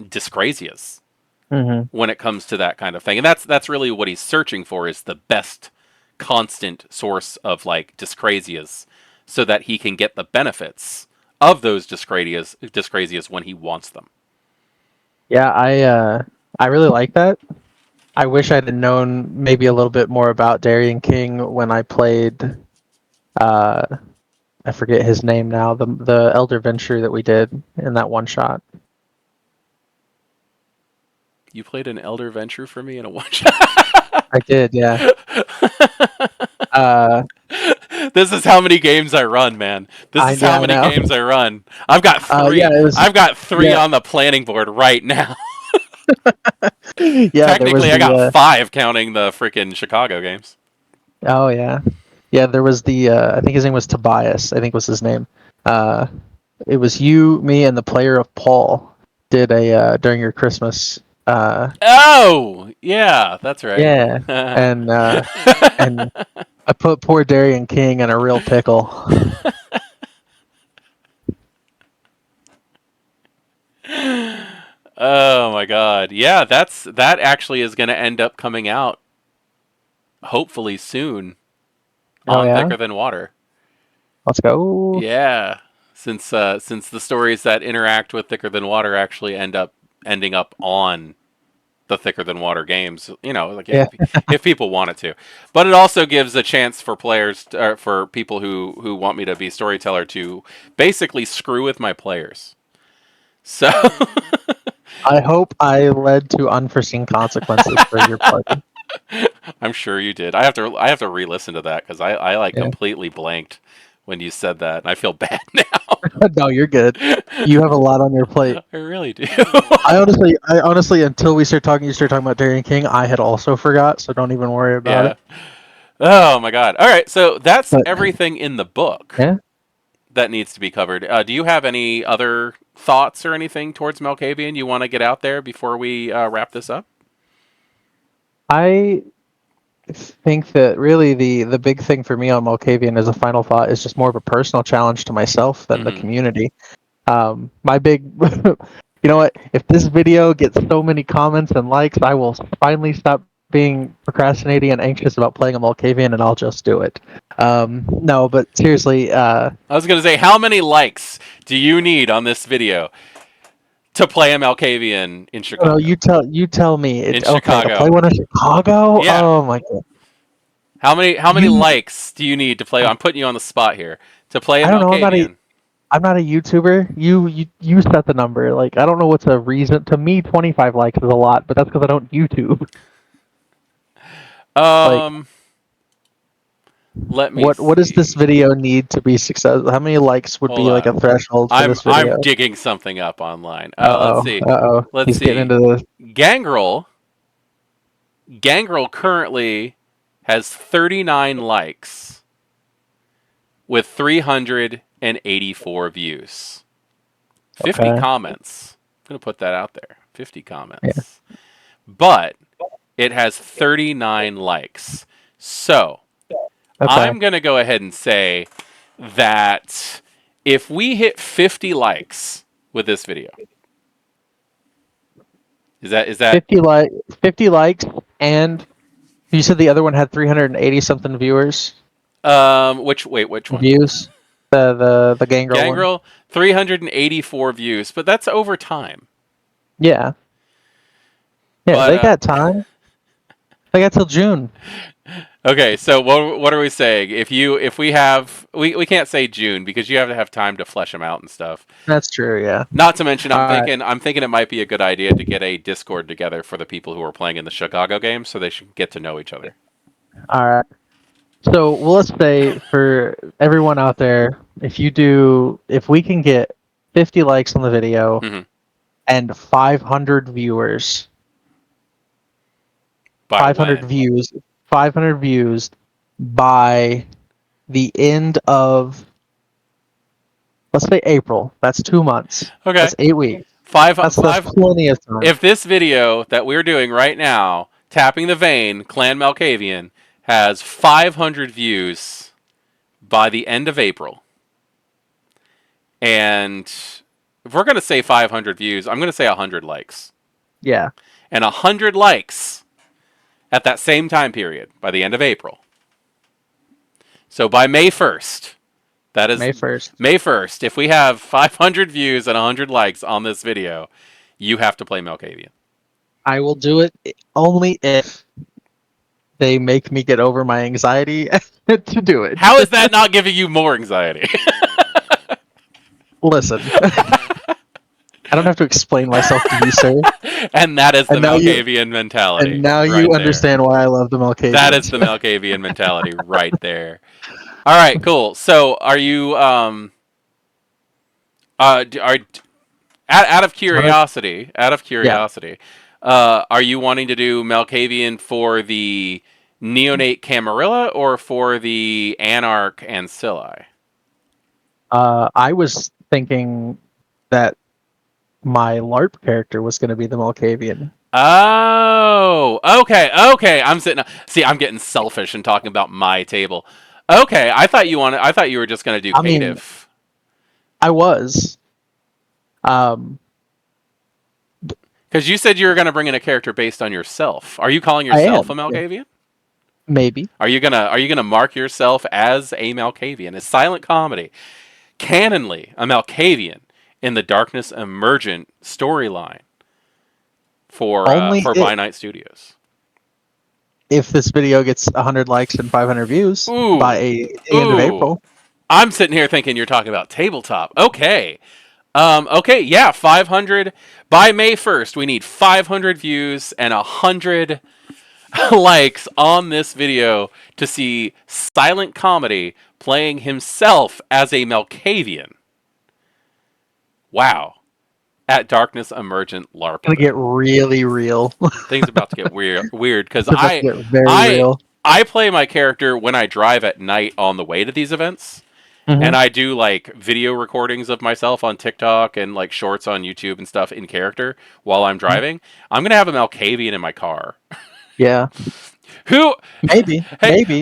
dyscrasias Hmm. when it comes to that kind of thing. And that's really what he's searching for, is the best constant source of like dyscrasias so that he can get the benefits of those dyscrasias when he wants them. Yeah, I really like that. I wish I'd have known maybe a little bit more about Darian King when I played. Uh, I forget his name now. The Elder Venture that we did in that one shot. You played an Elder Venture for me in a one shot. I did, yeah. Uh, This is how many games I run, man. This is yeah, how I many know. games I run. I've got Yeah, three. it was. I've got three Yeah, on the planning board right now. yeah. There was Technically, I the. got five counting the freaking Chicago games. Oh yeah, yeah. There was the. I think his name was Tobias. I think was his name. Uh, it was you, me, and the player of Paul did a during your Christmas. Oh, yeah, that's right. Yeah, and and I put poor Darian King in a real pickle. Oh my god. Yeah, that actually is going to end up coming out hopefully soon Oh on yeah, Thicker Than Water. let's go. Yeah, since the stories that interact with Thicker Than Water actually ending up on the Thicker Than Water games, like Yeah, if people want it to. But it also gives a chance for for people who want me to be storyteller to basically screw with my players. So I hope I led to unforeseen consequences for your party. I'm sure you did. I have to re-listen to that because I like Yeah. completely blanked when you said that, and I feel bad now. No, you're good. You have a lot on your plate. I really do. I honestly, until we you start talking about Darian King, I had also forgot. So don't even worry about Yeah. it. Oh my god. All right, so that's But everything in the book yeah, that needs to be covered. Do you have any other thoughts or anything towards Malkavian you want to get out there before we wrap this up? I think that really the big thing for me on Malkavian as a final thought is just more of a personal challenge to myself than the Mm-hmm. community. My big, you know what? If this video gets so many comments and likes, I will finally stop being procrastinating and anxious about playing a Malkavian, and I'll just do it. No, but seriously, I was gonna say, how many likes do you need on this video to play a Malkavian in no, Chicago? you tell me. In It's okay to play Chicago, one in Chicago. yeah. Oh my god, How many you. likes do you need to play? I'm putting you on the spot here to play a I don't know. Malkavian. I'm not a YouTuber. You set the number. Like I don't know what's a reason. To me, 25 likes is a lot, but that's because I don't YouTube. Like Um, Let me what does this see. video need to be successful? How many likes would Hold be like a on. threshold for I'm this I'm video? digging something up online. Uh Let's oh. see. Uh oh. Let's He's getting see. into the. Gangrel Gangrel currently has 39 likes with 384 views. 50 Okay. comments. I'm going to put that out there. 50 Yeah. comments. But it has 39 likes. So, Okay. I'm going to go ahead and say that if we hit 50 likes with this video, is that 50 likes, and you said the other one had 380 something which one? views. The Gangrel one. Gangrel 384 views, but that's over time. Yeah. Yeah. But They got time. They got till June. okay, so what are we saying? We can't say June because you have to have time to flesh them out and stuff. That's true. Yeah. Not to mention, All right. I'm thinking it might be a good idea to get a Discord together for the people who are playing in the Chicago game, so they should get to know each other. All right. So well, let's say for everyone out there, if we can get 50 likes on the video Hmm. and 500 viewers, By 500 when? views, 500 views by the end of, let's say April. That's 2 months. Okay, That's 8 weeks. five That's five. plenty of time. If this video that we're doing right now Tapping the Vein, Clan Malkavian, has 500 views by the end of April. And if we're going to say 500 views, I'm going to say 100 likes. Yeah. And 100 likes at that same time period by the end of April. So by May 1st, that is May 1st. May 1st, if we have 500 views and 100 likes on this video, you have to play Malkavian. I will do it only if they make me get over my anxiety to do it. How is that not giving you more anxiety? Listen, I don't have to explain myself to you, sir. And that is the And now you- Malkavian mentality. And now right you there. understand why I love the Malkavians. That is the Malkavian mentality right there. All right, cool. So, are you out of curiosity, are you wanting to do Malkavian for the Neonate Camarilla or for the Anarch Ancilli? I was thinking that my LARP character was going to be the Malkavian. Oh, okay. I'm getting selfish and talking about my table. Okay, I thought you were just gonna do cative. I was. Because you said you were gonna bring in a character based on yourself. Are you calling yourself a Malkavian? Yeah. Maybe. Are you gonna mark yourself as a Malkavian? It's silent comedy, canonly a Malkavian in the Darkness Emergent storyline for By Night Studios. If this video gets 100 likes and 500 views by the end of April. I'm sitting here thinking you're talking about tabletop. Okay. Yeah, 500. By May 1st, we need 500 views and 100 likes on this video to see Silent Comedy playing himself as a Malkavian. Wow. At Darkness Emergent LARP. It's gonna get really real. Things about to get weird because I play my character when I drive at night on the way to these events. Mm-hmm. And I do like video recordings of myself on TikTok and like shorts on YouTube and stuff in character while I'm driving. I'm gonna have a Malkavian in my car. Yeah. Maybe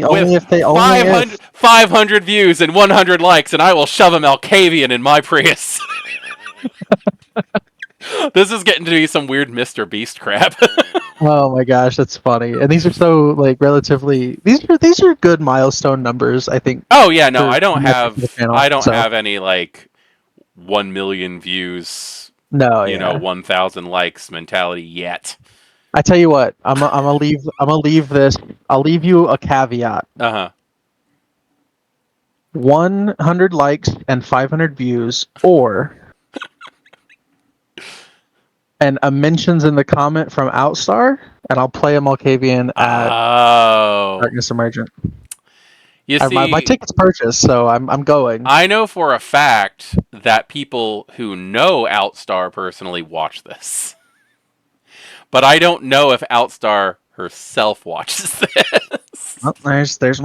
only if they 500 views and 100 likes, and I will shove a Malkavian in my Prius. This is getting to be some weird Mr. Beast crap. Oh my gosh, that's funny. And these are so like relatively these are good milestone numbers, I think. Oh yeah, no, I don't have any like 1 million views. No, 1,000 likes mentality yet. I tell you what, I'm gonna leave this. I'll leave you a caveat. 100 likes and 500 views, or and a mentions in the comment from Outstar, and I'll play a Malkavian at Darkness Emergent. You see, my ticket's purchased, so I'm going. I know for a fact that people who know Outstar personally watch this, but I don't know if Outstar herself watches this. Well, there's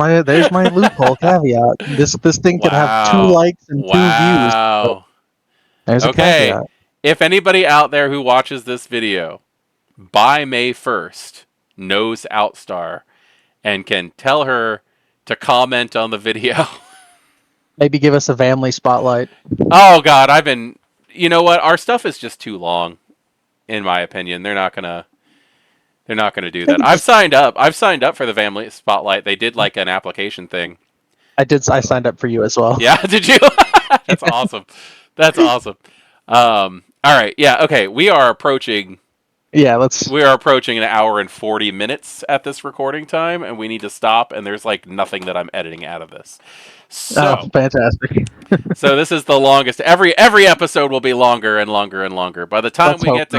my loophole caveat. This thing could have 2 likes and 2 views. So there's a caveat. If anybody out there who watches this video by May 1st knows Outstar and can tell her to comment on the video. Maybe give us a family spotlight. Oh God, you know what? Our stuff is just too long, in my opinion. They're not gonna do that. I've signed up for the family spotlight. They did like an application thing. I signed up for you as well. Yeah, did you? That's awesome. That's awesome. All right. Yeah. Okay. We are approaching. Yeah. We are approaching an hour and 40 minutes at this recording time, and we need to stop. And there's like nothing that I'm editing out of this. So fantastic. So this is the longest. Every episode will be longer and longer and longer. By the time we get to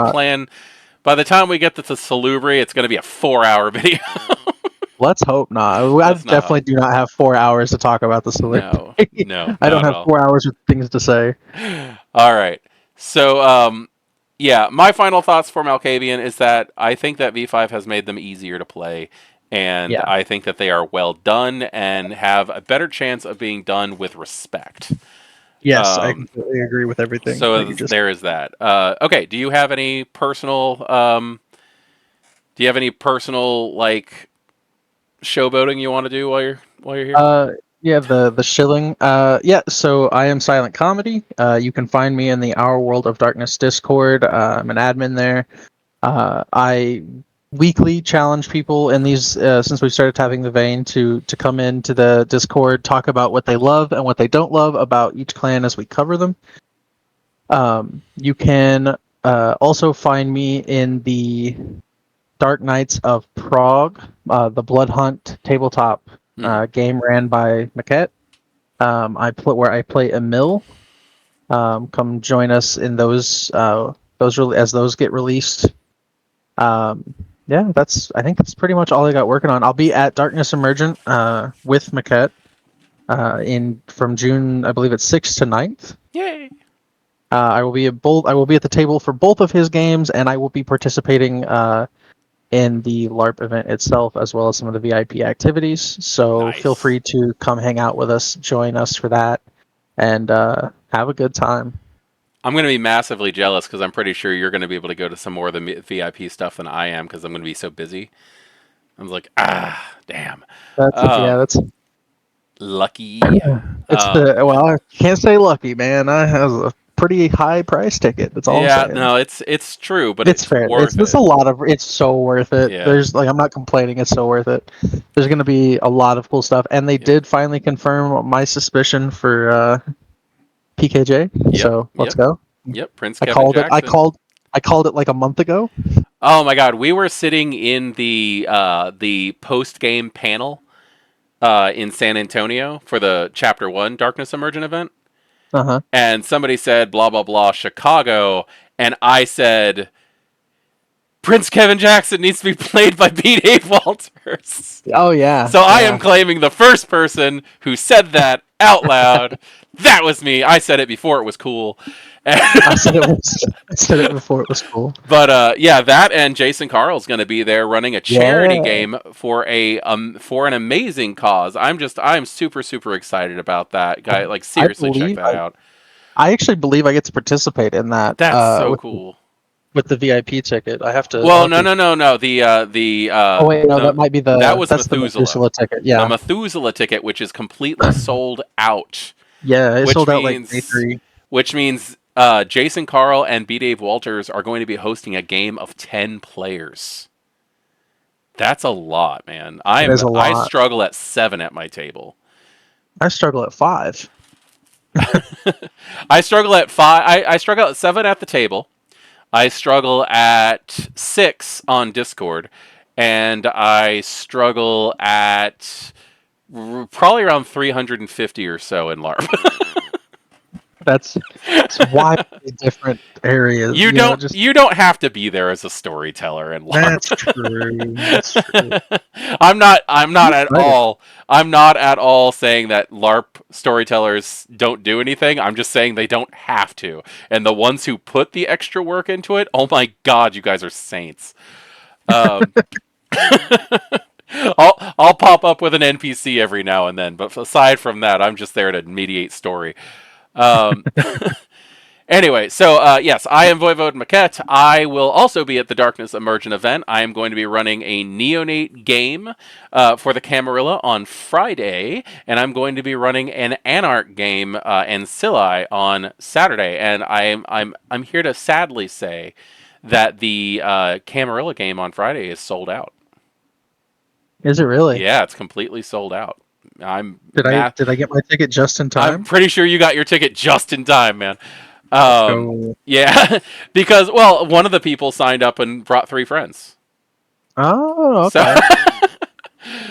Salubri, it's going to be a 4-hour video. Let's hope not. I definitely do not have 4 hours to talk about the Salubri. No. I don't have 4 hours with things to say. All right. So, my final thoughts for Malkavian is that I think that V5 has made them easier to play, and I think that they are well done and have a better chance of being done with respect. Yes, I completely agree with everything. So there is that. Okay, do you have any personal Do you have any personal like showboating you want to do while you're here? Uh, yeah, the shilling. Yeah. So I am Silent Comedy. You can find me in the Our World of Darkness Discord. I'm an admin there. I weekly challenge people in these since we started having the vein to come into the Discord, talk about what they love and what they don't love about each clan as we cover them. You can also find me in the Dark Knights of Prague, the Blood Hunt tabletop Hmm. game ran by Makhet. Where I play Emil. Come join us in as those get released. Um, yeah, I think that's pretty much all I got working on. I'll be at Darkness Emergent with Makhet in from June, I believe it's 6th to 9th. Yay! I will be at the table for both of his games, and I will be participating in the LARP event itself, as well as some of the VIP activities. So feel Nice. free to come hang out with us, join us for that, and have a good time. I'm going to be massively jealous because I'm pretty sure you're going to be able to go to some more of the VIP stuff than I am because I'm going to be so busy. I was like, damn. Yeah, Um, that's lucky. it's Um, I can't say lucky, man. I have a pretty high price ticket. That's all I'm yeah, saying. no, it's true, but It's it's fair. worth It's it. a lot of. It's so worth it. Yeah. There's I'm not complaining. It's so worth it. There's going to be a lot of cool stuff, and they Yep. did finally confirm my suspicion for PKJ. Yep. So let's Yep. go. Yep. Prince I Kevin called it. Jackson. I called it like a month ago. Oh my God, we were sitting in the post game panel in San Antonio for the Chapter One Darkness Emergent event, Uh huh. and somebody said blah blah blah Chicago, and I said Prince Kevin Jackson needs to be played by B. Dave Walters. Oh yeah, So I am yeah. claiming the first person who said that out loud. That was me. I said it before it was cool. I said it was. I said it before it was cool. But yeah, that and Jason Carl's going to be there running a charity Yeah. game for an amazing cause. I'm super super excited about that guy. Like I seriously, check believe that out. I actually believe I get to participate in that That's so cool. with the VIP ticket. I'll Well, have no, to. no, no, no. Oh wait, no, that The might be that was that's the Methuselah. Methuselah ticket. The Yeah, Methuselah ticket, which is completely sold out, yeah, it which sold out like day means three. which means Jason Carl and B. Dave Walters are going to be hosting a game of 10 players. That's a lot, man. It is a I lot. struggle at 7 at my table. I struggle at 5. I struggle at 5. I struggle at 7 at the table. I struggle at 6 on Discord, and I struggle at probably around 350 or so in LARP. That's wildly different areas. Just You don't have to be there as a storyteller in that's LARP. true. That's true. I'm not I'm at excited. all I'm not at all saying that LARP storytellers don't do anything. I'm just saying they don't have to. And the ones who put the extra work into it, oh my god, you guys are saints. Um I'll pop up with an NPC every now and then, but aside from that, I'm just there to mediate story. Um, Anyway, so yes, I am voivodemekhet. I will also be at the Darkness Emergent event. I am going to be running a neonate game for the Camarilla on Friday, and I'm going to be running an Anarch game and Scylla on Saturday. And I'm here to sadly say that the Camarilla game on Friday is sold out. Is it really? Yeah, it's completely sold out. I'm Did I get my ticket just in I'm time? pretty sure you got your ticket just in time, man. Let's go. Yeah, because well, one of the people signed up and brought 3 friends, Oh, so okay.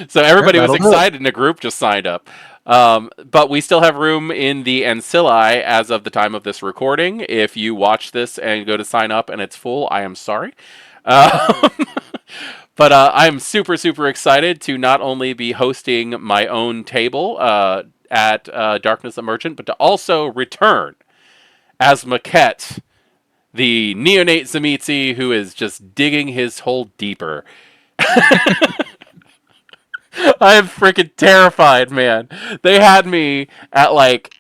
so All right, everybody was that'll do it. excited, and a group just signed up. But we still have room in the Ancilli as of the time of this recording. If you watch this and go to sign up and it's full, I am sorry. Uh, but I'm super super excited to not only be hosting my own table at Darkness Emergent, but to also return as Makhet, the neonate Zamitzi who is just digging his hole deeper. I am freaking terrified, man. They had me at like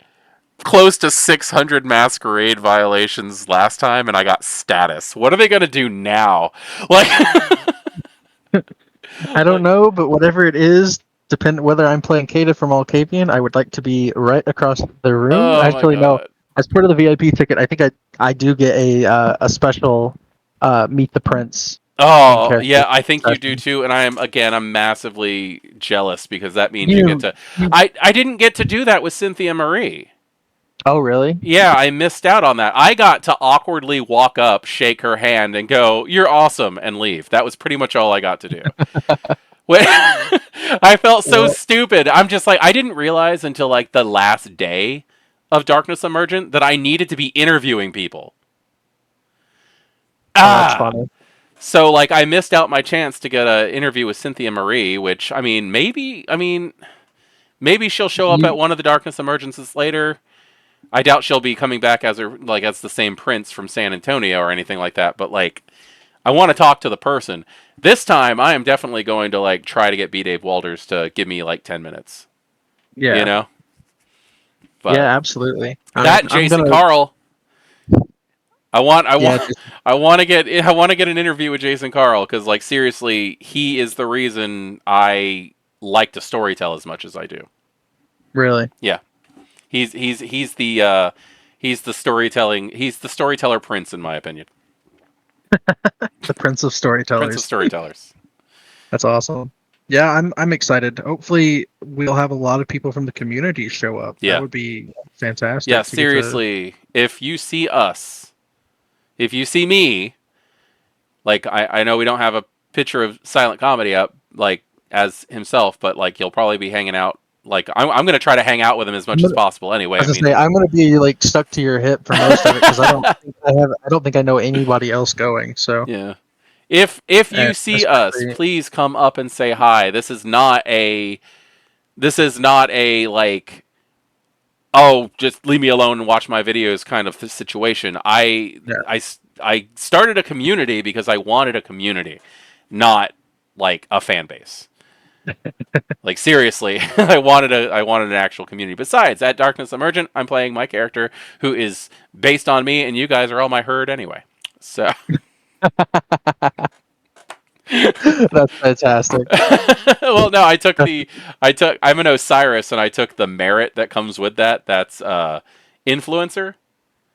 close to 600 masquerade violations last time, and I got status. What are they gonna do now? Like, I don't Like, know, but whatever it is, depend whether I'm playing Kata from Malkavian, I would like to be right across the room. oh my Actually, no. god. As part of the VIP ticket, I think I do get a special meet the prince in Oh, character yeah, I think you do session. too, and I'm massively jealous because that means you get You, to you I didn't get to do that with Cynthia Marie. oh really? Yeah, I missed out on that. I got to awkwardly walk up, shake her hand, and go, "You're awesome," and leave. That was pretty much all I got to do. I felt so Yeah. stupid. I'm just like, I didn't realize until like the last day of Darkness Emergent that I needed to be interviewing people. Oh, that's Ah, funny. so like I missed out my chance to get an interview with Cynthia Marie, which maybe she'll show up at You one of the Darkness Emergences later. I doubt she'll be coming back as her like as the same prince from San Antonio or anything like that. But like, I want to talk to the person. This time, I am definitely going to like try to get B. Dave Walters to give me like 10 minutes. You yeah. know, Yeah, but absolutely. that I'm Jason gonna Carl. I want I yeah, want just I want to get an interview with Jason Carl because like seriously, he is the reason I like to storytell as much as I do. really Yeah, he's the storytelling he's the storyteller prince in my opinion. the prince of Prince of storytellers. storytellers. That's awesome. Yeah, I'm excited. Hopefully, we'll have a lot of people from the community show up. That Yeah. would be Yeah, fantastic to get to. seriously, if you see us, if you see me, like I know we don't have a picture of Silent Comedy up like as himself, but like he'll probably be hanging out. Like I'm gonna try to hang out with him as I'm much as gonna, possible. Anyway, I I was mean, gonna say I'm gonna be like stuck to your hip for most of it because I don't think I know anybody else going. So yeah. If you see us, especially please come up and say hi. This is not a like oh just leave me alone and watch my videos kind of situation. yeah. I started a community because I wanted a community, not like a fan base. Like seriously, I wanted an actual community. Besides, at Darkness Emergent, I'm playing my character who is based on me, and you guys are all my herd anyway. So, That's fantastic. well, no, I'm an Osiris, and I took the merit that comes with that. That's influencer.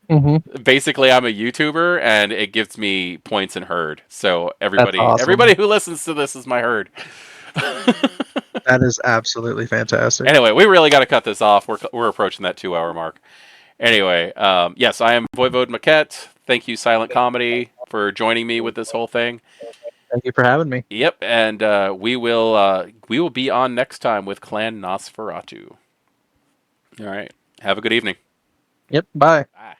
Hmm. Basically, I'm a YouTuber, and it gives me points in herd. So That's everybody awesome. who listens to this is my herd. That is absolutely fantastic. Anyway, we really got to cut this off. We're approaching that 2 hour mark. Anyway, yes, I am voivodemekhet. Thank you, Silent Comedy, for joining me with this whole thing. Thank you for having me. Yep, and we will be on next time with Clan Nosferatu. All right, have a good evening. Yep. Bye. Bye.